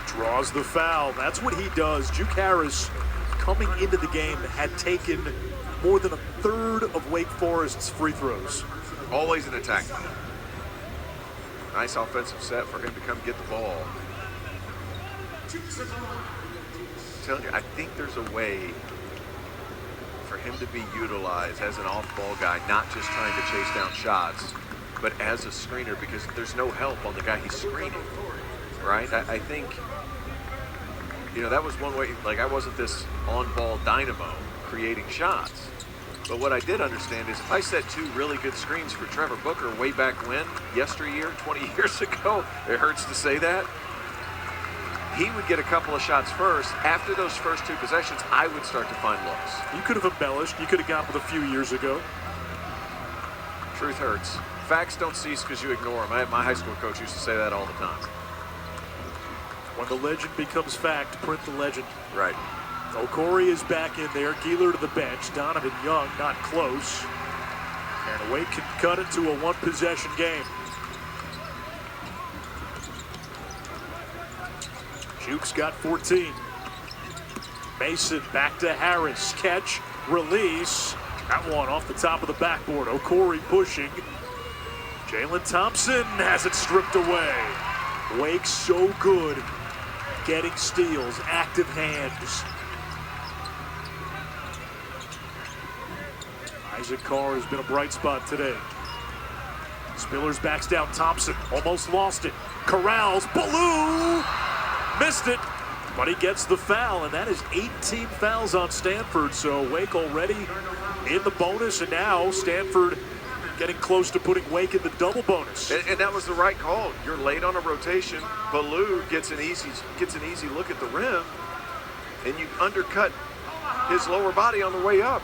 draws the foul. That's what he does. Juke Harris, coming into the game, had taken more than a third of Wake Forest's free throws. Always an attack. Nice offensive set for him to come get the ball. I'm telling you, I think there's a way for him to be utilized as an off-ball guy, not just trying to chase down shots, but as a screener, because there's no help on the guy he's screening, right? I think, you know, that was one way. Like, I wasn't this on-ball dynamo creating shots. But what I did understand is if I set 2 really good screens for Trevor Booker way back when, yesteryear, 20 years ago, it hurts to say that, he would get a couple of shots first. After those first 2 possessions, I would start to find looks. You could have embellished. You could have gone with a few years ago. Truth hurts. Facts don't cease because you ignore them. My high school coach used to say that all the time. When the legend becomes fact, print the legend. Right. Okori is back in there. Gieler to the bench. Donovan Young not close. And Wake can cut it to a 1-possession game. Juke's got 14. Mason back to Harris. Catch, release. That one off the top of the backboard. Okori pushing. Jalen Thompson has it stripped away. Wake so good getting steals, active hands. Isaac Carr has been a bright spot today. Spillers backs down Thompson, almost lost it. Corrals, Ballou, missed it, but he gets the foul, and that is 18 fouls on Stanford. So Wake already in the bonus, and now Stanford getting close to putting Wake in the double bonus. And that was the right call. You're late on a rotation. Ballou gets an easy look at the rim, and you undercut his lower body on the way up.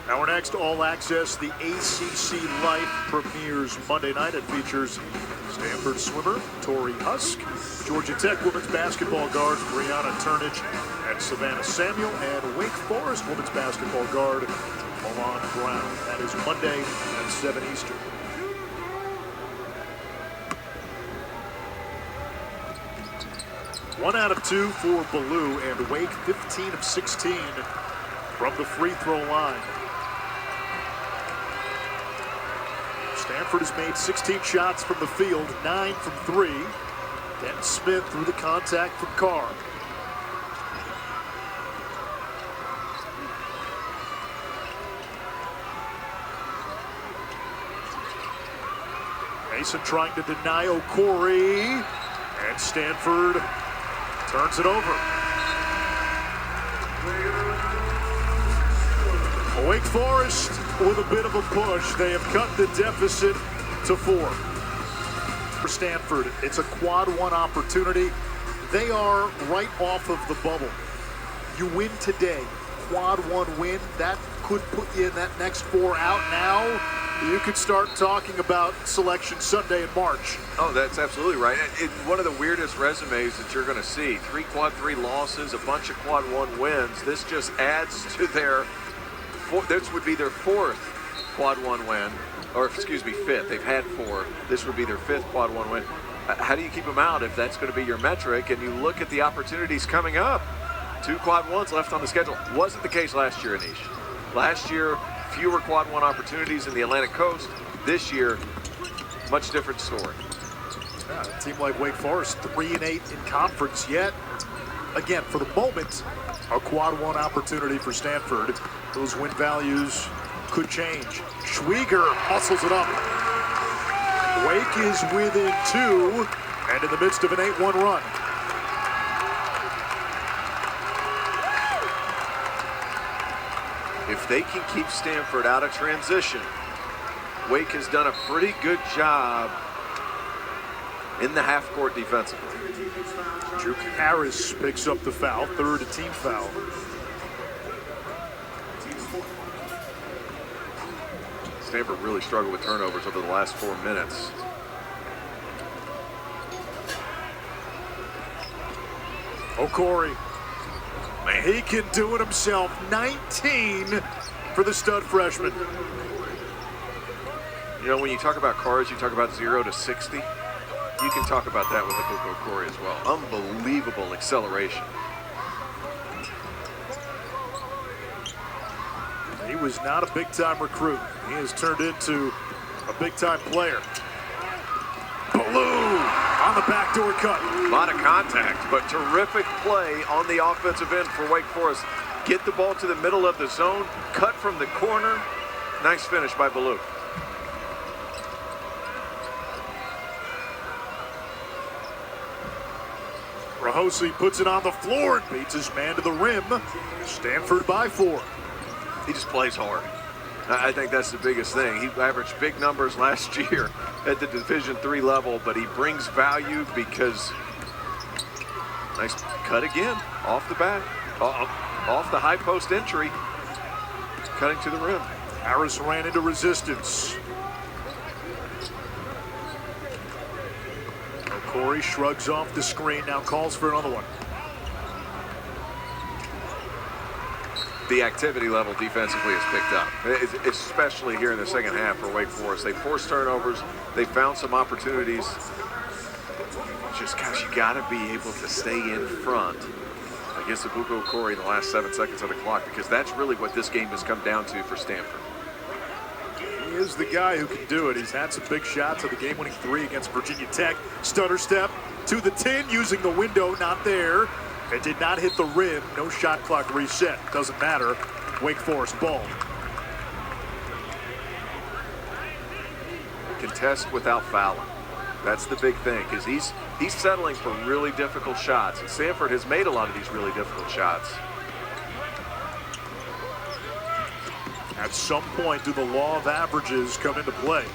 Our next All Access, the ACC Life premieres Monday night. It features Stanford swimmer Tori Husk, Georgia Tech women's basketball guards Brianna Turnage and Savannah Samuel, and Wake Forest women's basketball guard Milan Brown. That is Monday at 7 Eastern. 1 out of 2 for Ballou, and Wake 15 of 16 from the free throw line. Stanford has made 16 shots from the field, 9 from 3. Denton Smith through the contact from Carr. Mason trying to deny O'Corey, and Stanford turns it over. Wake Forest with a bit of a push. They have cut the deficit to 4. For Stanford, it's a quad 1 opportunity. They are right off of the bubble. You win today, quad 1 win, that could put you in that next 4 out now. You could start talking about Selection Sunday in March. Oh, that's absolutely right. One of the weirdest resumes that you're going to see. 3 quad 3 losses, a bunch of quad 1 wins. This just adds to their, this would be their 4th quad 1 win, or excuse me, 5th. They've had 4. This would be their 5th quad 1 win. How do you keep them out if that's going to be your metric? And you look at the opportunities coming up. 2 quad 1s left on the schedule. Wasn't the case last year, Anish. Last year, fewer quad 1 opportunities in the Atlantic Coast. This year, much different story. Yeah, a team like Wake Forest, 3-8 in conference, yet again, for the moment, a quad 1 opportunity for Stanford. Those win values could change. Schwieger hustles it up. Wake is within 2 and in the midst of an 8-1 run. If they can keep Stanford out of transition, Wake has done a pretty good job in the half court defensively. Juke Harris picks up the foul, 3rd team foul. Stanford really struggled with turnovers over the last 4 minutes. O'Corey. Man, he can do it himself. 19 for the stud freshman. You know, when you talk about cars, you talk about 0 to 60. You can talk about that with O'Corey as well. Unbelievable acceleration. He was not a big-time recruit. He has turned into a big-time player. Ballou on the backdoor cut. A lot of contact, but terrific play on the offensive end for Wake Forest. Get the ball to the middle of the zone, cut from the corner. Nice finish by Ballou. Rahosi puts it on the floor and beats his man to the rim. Stanford by 4. He just plays hard. I think that's the biggest thing. He averaged big numbers last year at the Division III level, but he brings value because nice cut again off the back, off the high post entry, cutting to the rim. Harris ran into resistance. O'Corey shrugs off the screen, now calls for another one. The activity level defensively has picked up, especially here in the second half for Wake Forest. They forced turnovers. They found some opportunities. Just, gosh, you got to be able to stay in front against Abuko O'Corey in the last 7 seconds of the clock, because that's really what this game has come down to for Stanford. He is the guy who can do it. He's had some big shots at the game-winning 3 against Virginia Tech. Stutter step to the 10, using the window, not there. It did not hit the rim. No shot clock reset. Doesn't matter. Wake Forest ball. Contest without fouling. That's the big thing, because he's settling for really difficult shots. And Stanford has made a lot of these really difficult shots. At some point, do the law of averages come into play?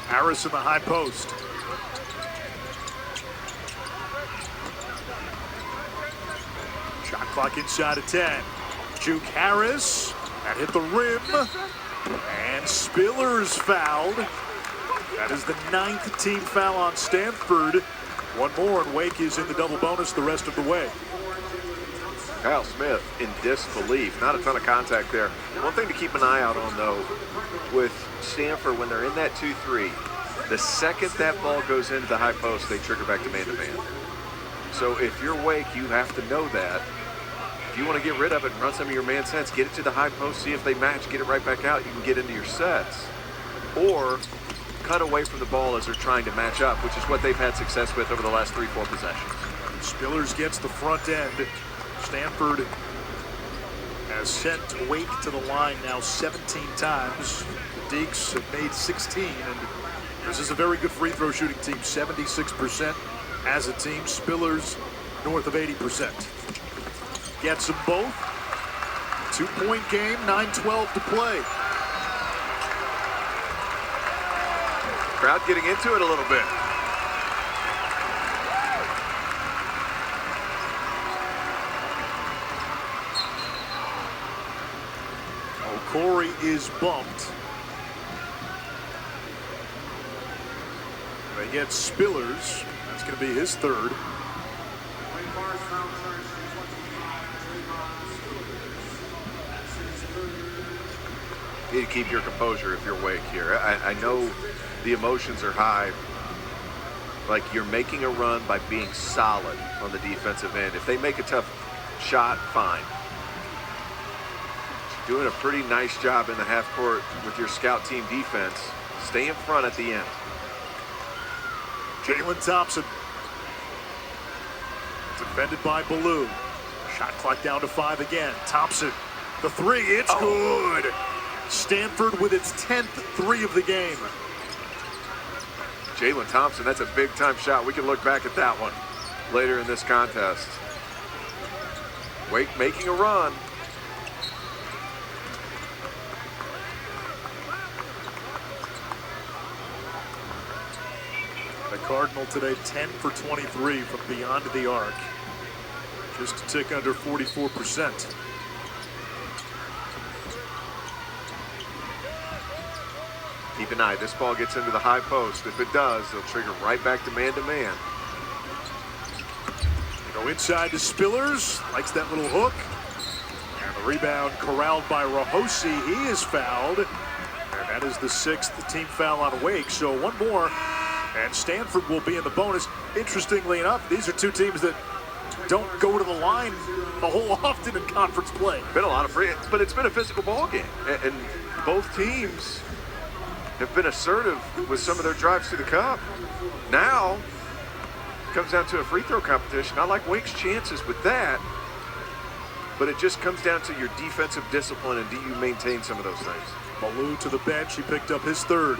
Harris in the high post. Shot clock inside of 10. Juke Harris. That hit the rim. And Spiller's fouled. That is the 9th team foul on Stanford. One more, and Wake is in the double bonus the rest of the way. Kyle Smith in disbelief. Not a ton of contact there. One thing to keep an eye out on, though, with Stanford, when they're in that 2-3, the second that ball goes into the high post, they trigger back to man-to-man. So if you're Wake, you have to know that. If you want to get rid of it and run some of your man sets, get it to the high post, see if they match, get it right back out, you can get into your sets. Or cut away from the ball as they're trying to match up, which is what they've had success with over the last 3-4 possessions. Spillers gets the front end. Stanford has sent Wake to the line now 17 times. The Deeks have made 16, and this is a very good free throw shooting team, 76% as a team. Spillers north of 80%. Gets them both. 2-point game, 9:12 to play. Crowd getting into it a little bit. Corey is bumped. They get Spillers. That's going to be his third. You need to keep your composure if you're Wake here. I know the emotions are high. Like, you're making a run by being solid on the defensive end. If they make a tough shot, fine. Doing a pretty nice job in the half court with your scout team defense. Stay in front at the end. Jalen Thompson. Defended by Ballou. Shot clock down to 5 again. Thompson, the three, it's good. Stanford with its 10th three of the game. Jalen Thompson, that's a big time shot. We can look back at that one later in this contest. Wake making a run. The Cardinal today 10 for 23 from beyond the arc. Just a tick under 44%. Keep an eye. This ball gets into the high post. If it does, they'll trigger right back to man-to-man. Go inside to Spillers. Likes that little hook. And the rebound corralled by Rahosi. He is fouled. And that is the 6th team foul on Wake. So one more. And Stanford will be in the bonus. Interestingly enough, these are two teams that don't go to the line a whole often in conference play. Been a lot of free, but it's been a physical ball game. And both teams have been assertive with some of their drives to the cup. Now, it comes down to a free throw competition. I like Wake's chances with that, but it just comes down to your defensive discipline and do you maintain some of those things. Ballou to the bench. He picked up his third.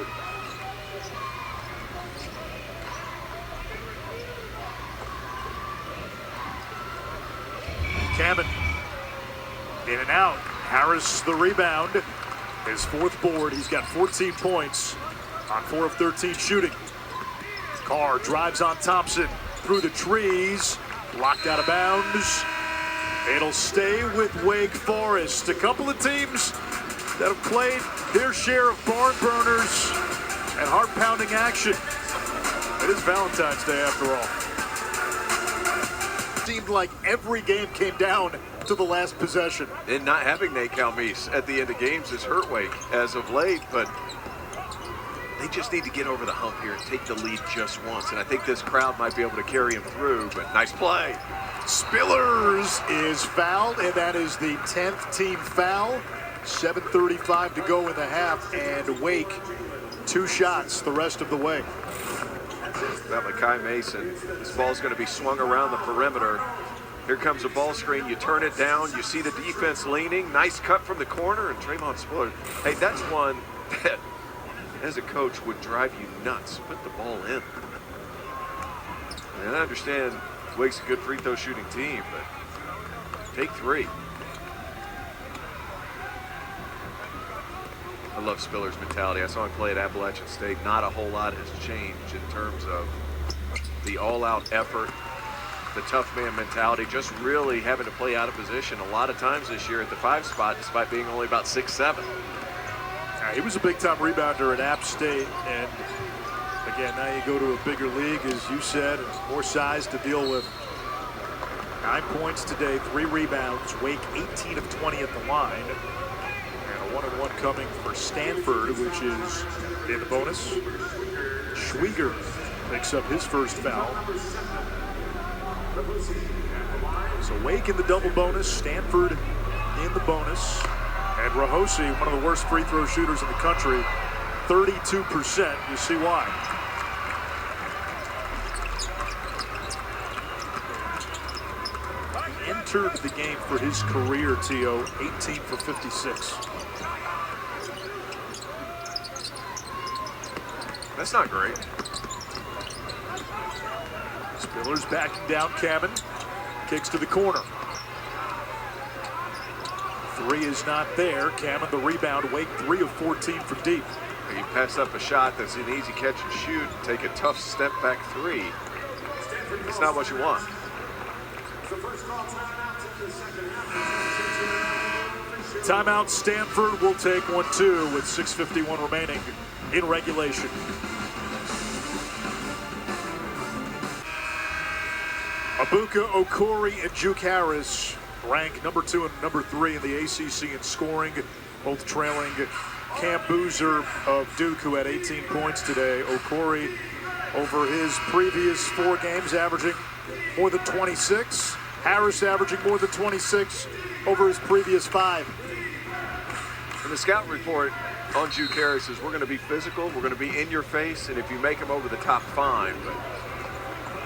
Cameron in and out. Harris the rebound. His 4th board. He's got 14 points on 4 of 13 shooting. Carr drives on Thompson through the trees. Blocked out of bounds. It'll stay with Wake Forest. A couple of teams that have played their share of barn burners and heart-pounding action. It is Valentine's Day after all. Seemed like every game came down to the last possession. And not having Nate Calmise at the end of games has hurt Wake as of late, but they just need to get over the hump here and take the lead just once. And I think this crowd might be able to carry him through, but nice play. Spillers is fouled, and that is the 10th team foul. 7:35 to go in the half, and Wake 2 shots the rest of the way. About Makai Mason. This ball's going to be swung around the perimeter. Here comes a ball screen. You turn it down. You see the defense leaning. Nice cut from the corner, and Draymond Spiller. Hey, that's one that, as a coach, would drive you nuts. Put the ball in. And I understand Wake's a good free throw shooting team, but take 3. I love Spiller's mentality. I saw him play at Appalachian State. Not a whole lot has changed in terms of the all-out effort, the tough man mentality, just really having to play out of position a lot of times this year at the 5 spot, despite being only about 6'7". He was a big-time rebounder at App State, and again, now you go to a bigger league, as you said, and more size to deal with. 9 points today, 3 rebounds. Wake 18 of 20 at the line. And a 1-and-1 coming for Stanford, which is in the bonus. Schwieger picks up his first foul. So Wake in the double bonus, Stanford in the bonus, and Rahosi, one of the worst free throw shooters in the country, 32%. You see why. Entered the game for his career, T.O., 18 for 56. That's not great. Spiller's backing down Kamen. Kicks to the corner. Three is not there. Kamen the rebound. Wake 3 of 14 from deep. You pass up a shot that's an easy catch and shoot and take a tough step back three. It's not what you want. Timeout. Stanford will take 1-2 with 6:51 remaining in regulation. Abuka, Okori, and Juke Harris rank number 2 and number 3 in the ACC in scoring, both trailing Cam Boozer of Duke, who had 18 points today. Okori, over his previous 4 games, averaging more than 26. Harris averaging more than 26 over his previous 5. And the scout report on Juke Harris is we're going to be physical, we're going to be in your face, and if you make him over the top, fine. But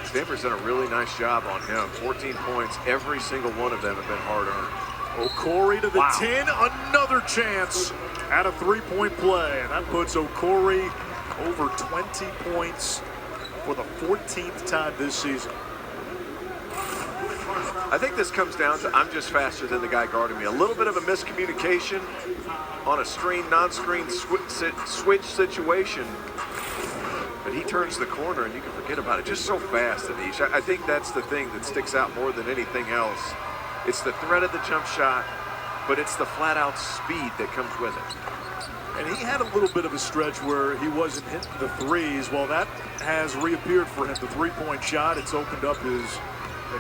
Stanford's done a really nice job on him. 14 points, every single one of them have been hard-earned. Okori to the 10, another chance at a three-point play. And that puts Okori over 20 points for the 14th time this season. I think this comes down to I'm just faster than the guy guarding me. A little bit of a miscommunication on a screen, non-screen switch situation. But he turns the corner and you can forget about it. Just so fast, Anish. I think that's the thing that sticks out more than anything else. It's the threat of the jump shot, but it's the flat-out speed that comes with it. And he had a little bit of a stretch where he wasn't hitting the threes. Well, that has reappeared for him. The three-point shot, it's opened up his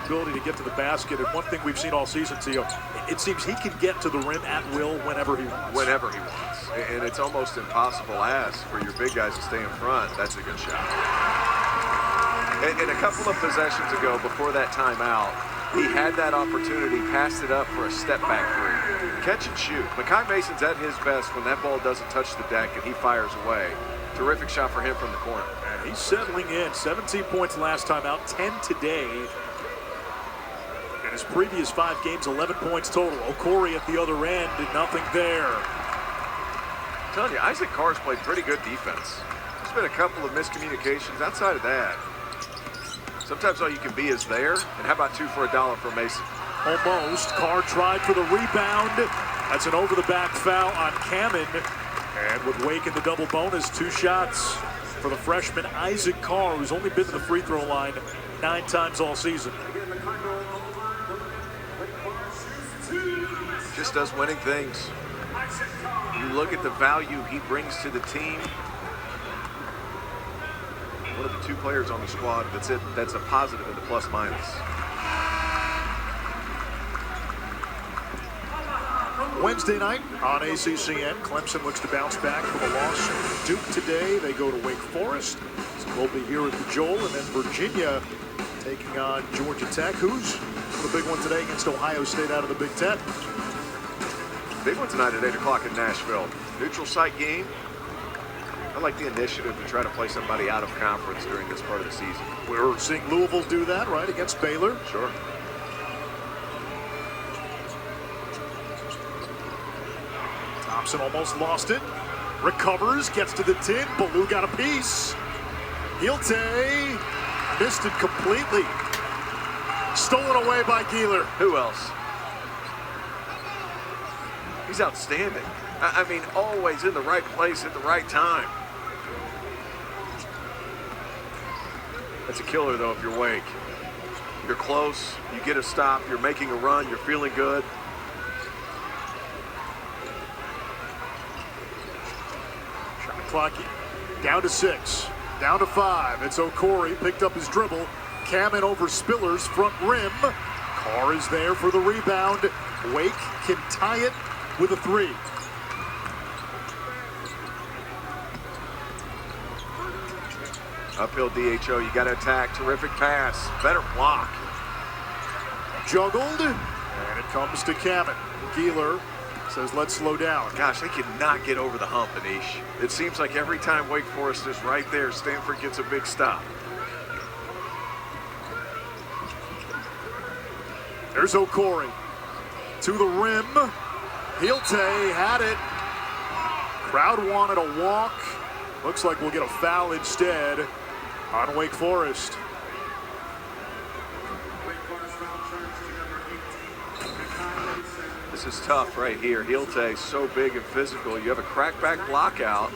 ability to get to the basket. And one thing we've seen all season, Tio, it seems he can get to the rim at will whenever he wants. Whenever he wants. And it's almost impossible for your big guys to stay in front. That's a good shot. And a couple of possessions ago, before that timeout, he had that opportunity, passed it up for a step-back three. Catch and shoot. Makai Mason's at his best when that ball doesn't touch the deck and he fires away. Terrific shot for him from the corner. And he's settling in. 17 points last time out, 10 today. In his previous 5 games, 11 points total. Okori at the other end, did nothing there. I'm telling you, Isaac Carr's played pretty good defense. There's been a couple of miscommunications. Outside of that, sometimes all you can be is there. And how about 2 for $1 for Mason? Almost. Carr tried for the rebound. That's an over-the-back foul on Kamen. And with Wake in the double bonus, 2 shots for the freshman Isaac Carr, who's only been to the free throw line 9 times all season. Just does winning things. You look at the value he brings to the team. One of the 2 players on the squad that's a positive in the plus-minus. Wednesday night on ACCN, Clemson looks to bounce back from a loss to Duke today. They go to Wake Forest. So we'll be here at the Joel, and then Virginia taking on Georgia Tech. Who's the big one today against Ohio State out of the Big Ten? Big one tonight at 8 o'clock in Nashville. Neutral site game. I like the initiative to try to play somebody out of conference during this part of the season. We're seeing Louisville do that, right, against Baylor. Sure. Thompson almost lost it. Recovers, gets to the 10. Ballou got a piece. Hilte missed it completely. Stolen away by Gieler. Who else? He's outstanding. I mean, always in the right place at the right time. That's a killer, though, if you're Wake. You're close, you get a stop, you're making a run, you're feeling good. Shot clock down to 6, down to 5. It's Okori, picked up his dribble. Kamen over Spiller's front rim. Carr is there for the rebound. Wake can tie it with a 3. Uphill DHO, you got to attack. Terrific pass. Better block. Juggled, and it comes to Kamen. Gieler says, let's slow down. Gosh, they cannot get over the hump, Anish. It seems like every time Wake Forest is right there, Stanford gets a big stop. There's Okori. To the rim. Heelte had it. Crowd wanted a walk. Looks like we'll get a foul instead on Wake Forest. This is tough right here. Heelte so big and physical. You have a crackback block out.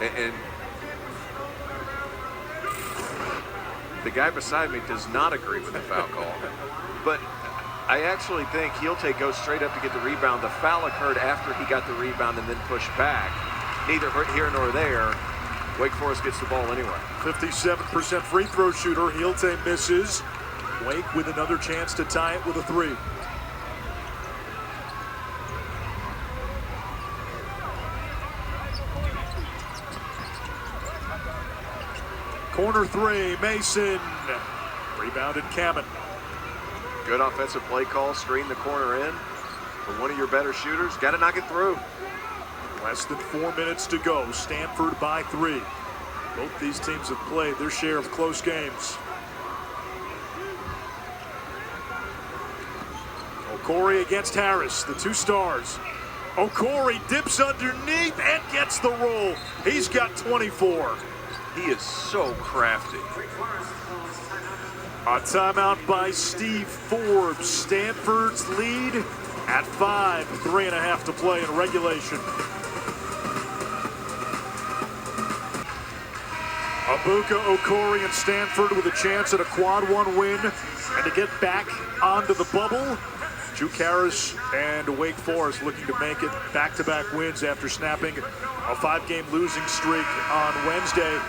And the guy beside me does not agree with the foul call. But I actually think Heelte goes straight up to get the rebound. The foul occurred after he got the rebound and then pushed back. Neither here nor there. Wake Forest gets the ball anyway. 57% free throw shooter. Heelte misses. Wake with another chance to tie it with a three. Corner three, Mason. Rebounded Kamen. Good offensive play call, screen the corner in. For one of your better shooters, got to knock it through. Less than 4 minutes to go. Stanford by 3. Both these teams have played their share of close games. Okori against Harris, the two stars. Okori dips underneath and gets the roll. He's got 24. He is so crafty. A timeout by Steve Forbes. Stanford's lead at 5, 3.5 to play in regulation. Abuka, Okori, and Stanford with a chance at a quad one win and to get back onto the bubble. Juke Harris and Wake Forest looking to make it back-to-back wins after snapping a 5-game losing streak on Wednesday.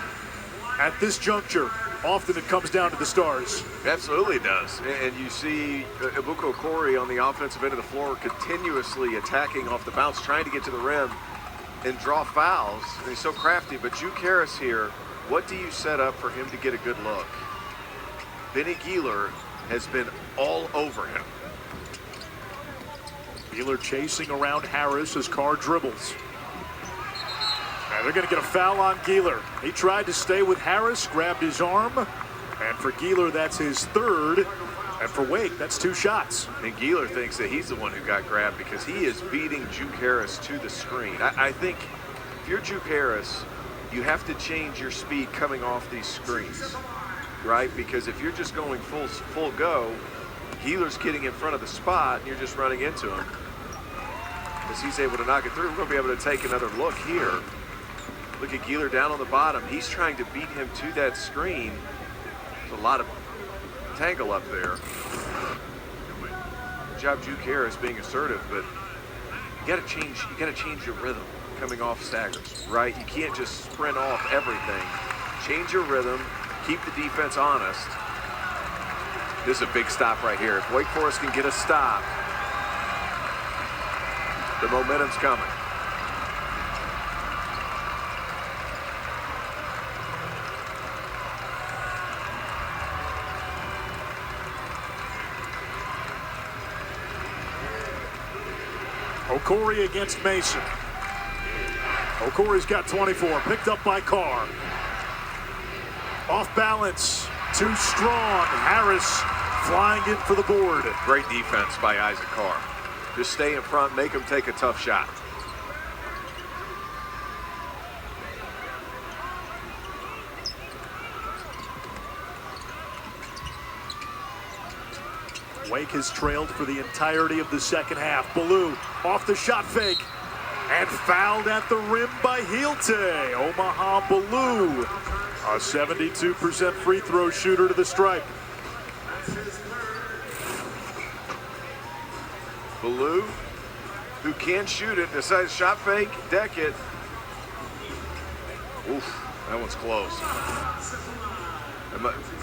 At this juncture, often it comes down to the stars. Absolutely does. And you see Abuka Okori on the offensive end of the floor continuously attacking off the bounce, trying to get to the rim and draw fouls. And he's so crafty. But Juke Harris here, what do you set up for him to get a good look? Benny Gieler has been all over him. Gieler chasing around Harris as Carr dribbles. And they're going to get a foul on Gieler. He tried to stay with Harris, grabbed his arm. And for Gieler, that's his third. And for Wake, that's 2 shots. And Gieler thinks that he's the one who got grabbed because he is beating Juke Harris to the screen. I think if you're Juke Harris, you have to change your speed coming off these screens, right? Because if you're just going full go, Gieler's getting in front of the spot and you're just running into him. As he's able to knock it through, we're going to be able to take another look here. Look at Gieler down on the bottom. He's trying to beat him to that screen. There's a lot of tangle up there. Good job, Juke Harris being assertive, but you got to change your rhythm coming off staggers, right? You can't just sprint off everything. Change your rhythm. Keep the defense honest. This is a big stop right here. If Wake Forest can get a stop, the momentum's coming. Okori against Mason. Okori's got 24, picked up by Carr. Off balance, too strong. Harris flying in for the board. Great defense by Isaac Carr. Just stay in front, make him take a tough shot. Wake has trailed for the entirety of the second half. Ballou off the shot fake and fouled at the rim by Heelte. Omaha Ballou, a 72% free throw shooter to the stripe. Ballou, who can shoot it, decides shot fake, deck it. Oof, that one's close.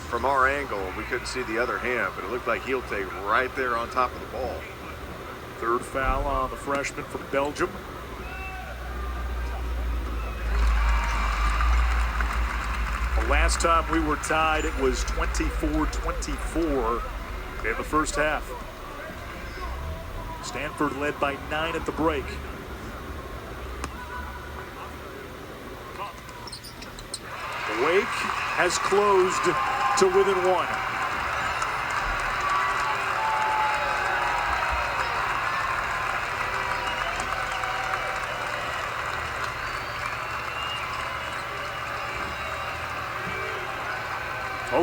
From our angle, we couldn't see the other hand, but it looked like Heelte right there on top of the ball. Third foul on the freshman from Belgium. The last time we were tied, it was 24-24 in the first half. Stanford led by 9 at the break. Wake has closed to within 1.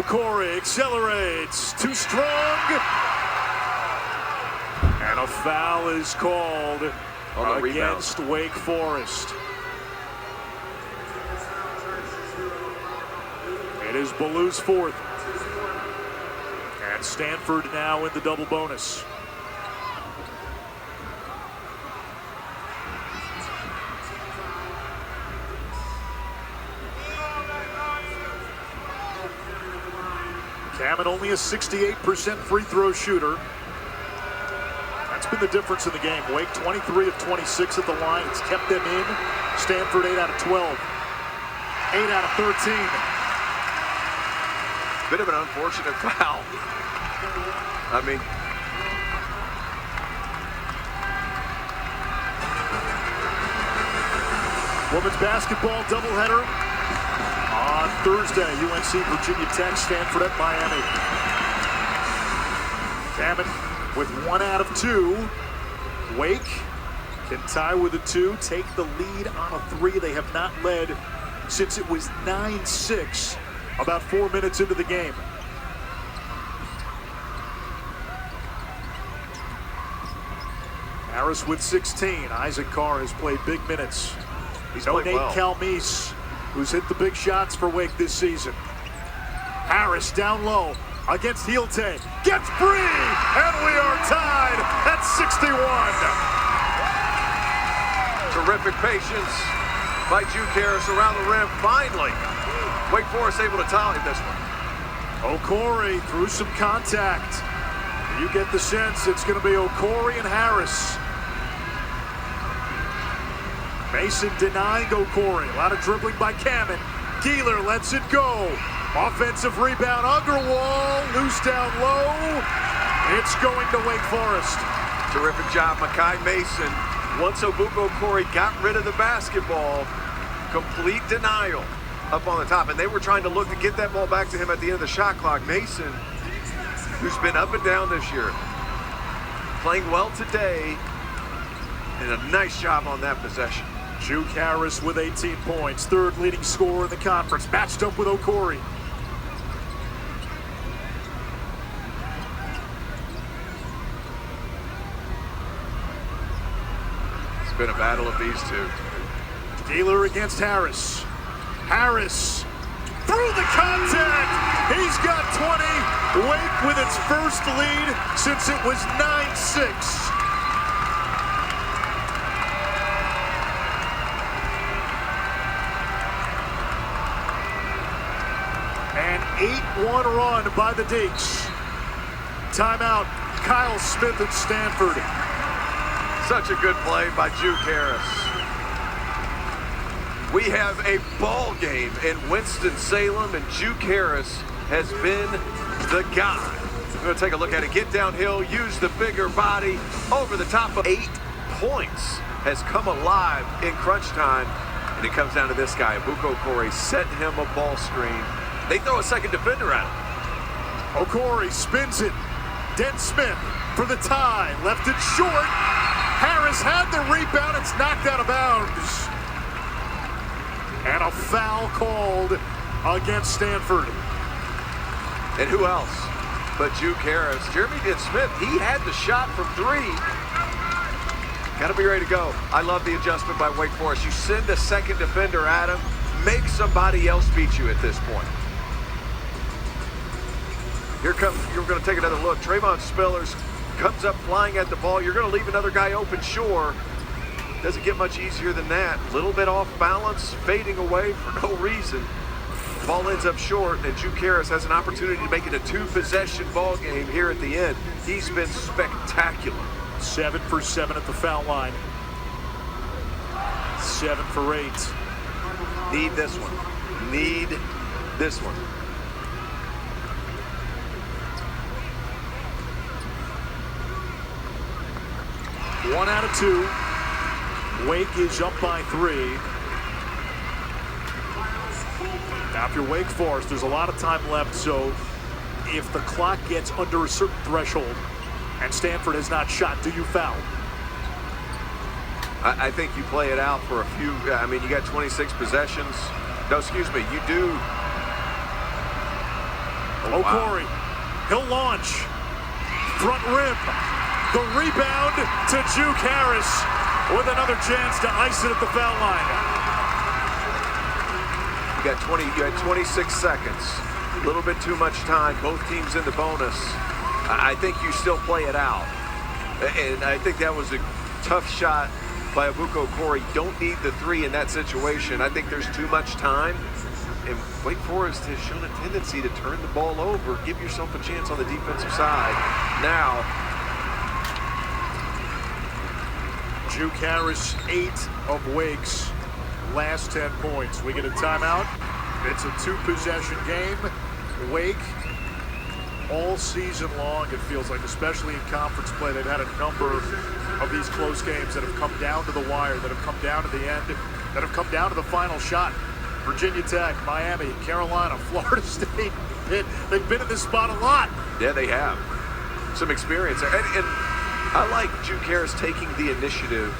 Okori accelerates, too strong, and a foul is called against Wake Forest. It is Ballou's 4th, and Stanford now in the double bonus. Kamen only a 68% free throw shooter. That's been the difference in the game. Wake 23 of 26 at the line. It's kept them in. Stanford 8 out of 12. 8 out of 13. Bit of an unfortunate foul. I mean, women's basketball doubleheader on Thursday. UNC, Virginia Tech, Stanford at Miami. Kamen with 1 out of 2. Wake can tie with a 2, take the lead on a 3. They have not led since it was 9-6. About 4 minutes into the game. Harris with 16. Isaac Carr has played big minutes. he's No played Nate well. Calmise, who's hit the big shots for Wake this season. Harris down low against Healte. Gets free, and we are tied at 61. Terrific patience by Juke Harris around the rim. Finally, Wake Forest able to tally this one. Okori through some contact. You get the sense it's going to be Okori and Harris. Mason denying Okori. A lot of dribbling by Kamen. Gieler lets it go. Offensive rebound. Underwall. Loose down low. It's going to Wake Forest. Terrific job, Makai Mason. Once Obuko Okori got rid of the basketball, complete denial up on the top. And they were trying to look to get that ball back to him at the end of the shot clock. Mason, who's been up and down this year, playing well today, and a nice job on that possession. Juke Harris with 18 points, 3rd leading scorer in the conference, matched up with Okori. It's been a battle of these two. Gieler against Harris. Harris through the contact. He's got 20. Wake with its first lead since it was 9-6. An 8-1 run by the Deacs. Timeout, Kyle Smith at Stanford. Such a good play by Juke Harris. We have a ball game in Winston-Salem, and Juke Harris has been the guy. We're going to take a look at it. Get downhill, use the bigger body, over the top of 8 points. Has come alive in crunch time, and it comes down to this guy. Obuko Okori set him a ball screen. They throw a second defender at him. Okori spins it. Dent Smith for the tie. Left it short. Harris had the rebound. It's knocked out of bounds. And a foul called against Stanford. And who else but Juke Harris? Jeremy Dent Smith, he had the shot from 3. Got to be ready to go. I love the adjustment by Wake Forest. You send a second defender at him, make somebody else beat you at this point. Here comes, you're going to take another look. Trayvon Spillers comes up flying at the ball. You're going to leave another guy open, sure. Doesn't get much easier than that. A little bit off balance, fading away for no reason. Ball ends up short, and Juke Harris has an opportunity to make it a 2-possession ball game here at the end. He's been spectacular. 7 for 7 at the foul line. 7 for 8. Need this one. Need this one. 1 out of 2. Wake is up by 3. Now, if you're Wake Forest, there's a lot of time left, so if the clock gets under a certain threshold and Stanford has not shot, do you foul? I think you play it out for a few. I mean, you got 26 possessions. No, excuse me, you do. Oh, Corey, he'll launch. Front rim. The rebound to Juke Harris with another chance to ice it at the foul line. You had 26 seconds. A little bit too much time. Both teams in the bonus. I think you still play it out. And I think that was a tough shot by Abuko Corey. Don't need the 3 in that situation. I think there's too much time. And Wake Forest has shown a tendency to turn the ball over. Give yourself a chance on the defensive side. Now, Juke Harris, 8 of Wake's last 10 points. We get a timeout. It's a 2-possession game. Wake, all season long, it feels like, especially in conference play, they've had a number of these close games that have come down to the wire, that have come down to the end, that have come down to the final shot. Virginia Tech, Miami, Carolina, Florida State, Pitt. They've been in this spot a lot. Yeah, they have. Some experience there. And I like Juke Harris taking the initiative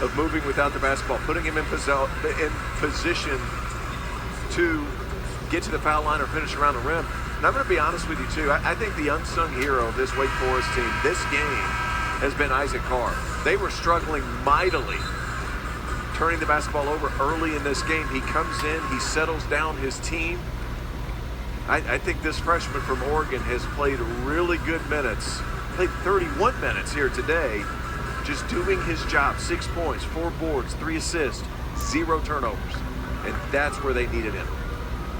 of moving without the basketball, putting him in position to get to the foul line or finish around the rim. And I'm going to be honest with you, too. I think the unsung hero of this Wake Forest team, this game, has been Isaac Carr. They were struggling mightily turning the basketball over early in this game. He comes in, he settles down his team. I think this freshman from Oregon has played really good minutes, played 31 minutes here today, just doing his job. 6 points, 4 boards, 3 assists, 0 turnovers. And that's where they needed him.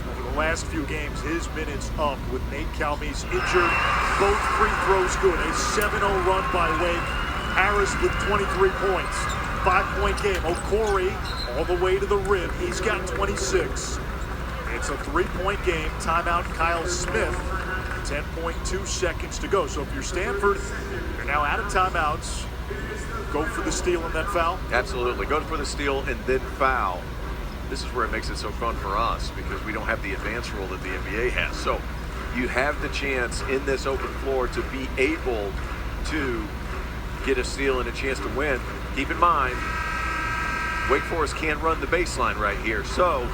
Over the last few games, his minutes up with Nate Calmes injured. Both free throws good. A 7-0 run by Wake. Harris with 23 points. 5-point game. O'Corey all the way to the rim. He's got 26. It's a 3-point game. Timeout Kyle Smith. 10.2 seconds to go. So if you're Stanford, you're now out of timeouts. Go for the steal and then foul? Absolutely. Go for the steal and then foul. This is where it makes it so fun for us because we don't have the advance rule that the NBA has. So you have the chance in this open floor to be able to get a steal and a chance to win. Keep in mind, Wake Forest can't run the baseline right here. So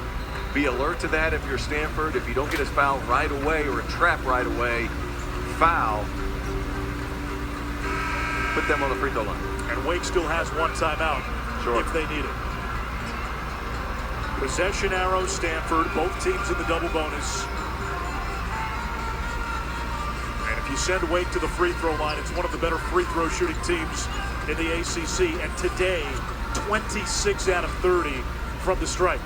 be alert to that if you're Stanford. If you don't get a foul right away or a trap right away, foul. Put them on the free throw line. And Wake still has one timeout if they need it. Possession arrow, Stanford. Both teams in the double bonus. And if you send Wake to the free throw line, it's one of the better free throw shooting teams in the ACC. And today, 26 out of 30 from the stripe.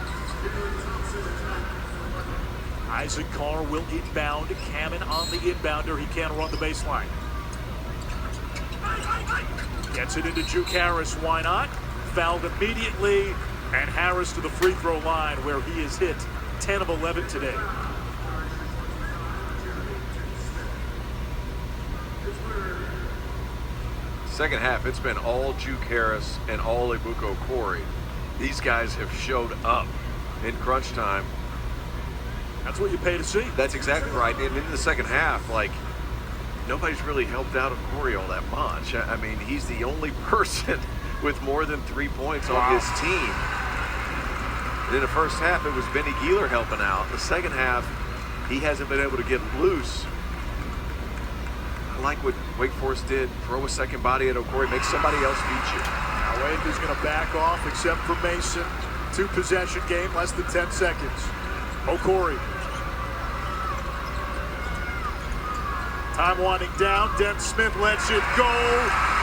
Isaac Carr will inbound. Kamen on the inbounder. He can't run the baseline. Gets it into Juke Harris. Why not? Fouled immediately. And Harris to the free throw line where he has hit 10 of 11 today. Second half, it's been all Juke Harris and all Abuko Corey. These guys have showed up in crunch time. That's what you pay to see. That's exactly right. And in the second half, like, nobody's really helped out Corey all that much. I mean, he's the only person with more than 3 points on his team. And in the first half, it was Benny Gieler helping out. The second half, he hasn't been able to get loose. I like what Wake Forest did. Throw a second body at O'Corey, make somebody else beat you. Now Wake is going to back off except for Mason. 2-possession game, less than 10 seconds. O'Corey. Time winding down. Denton Smith lets it go.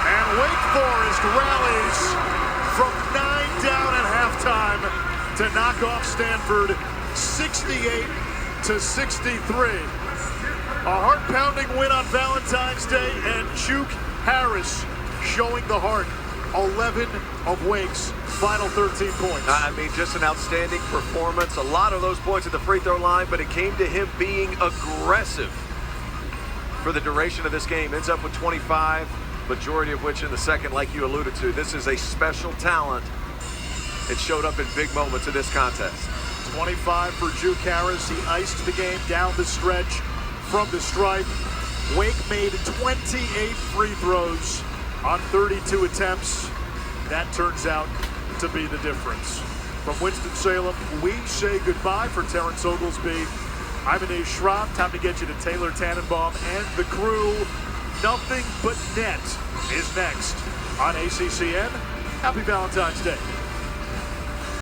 And Wake Forest rallies from 9 down at halftime to knock off Stanford 68-63. A heart-pounding win on Valentine's Day, and Juke Harris showing the heart. 11 of Wake's final 13 points. I mean, just an outstanding performance. A lot of those points at the free throw line, but it came to him being aggressive for the duration of this game. Ends up with 25. majority of which in the second, like you alluded to. This is a special talent. It showed up in big moments of this contest. 25 for Juke Harris. He iced the game down the stretch from the stripe. Wake made 28 free throws on 32 attempts. That turns out to be the difference. From Winston-Salem, we say goodbye. For Terrence Oglesby, I'm Anae Schropp. Time to get you to Taylor Tannenbaum and the crew. Nothing But Net is next on ACCN. Happy Valentine's Day.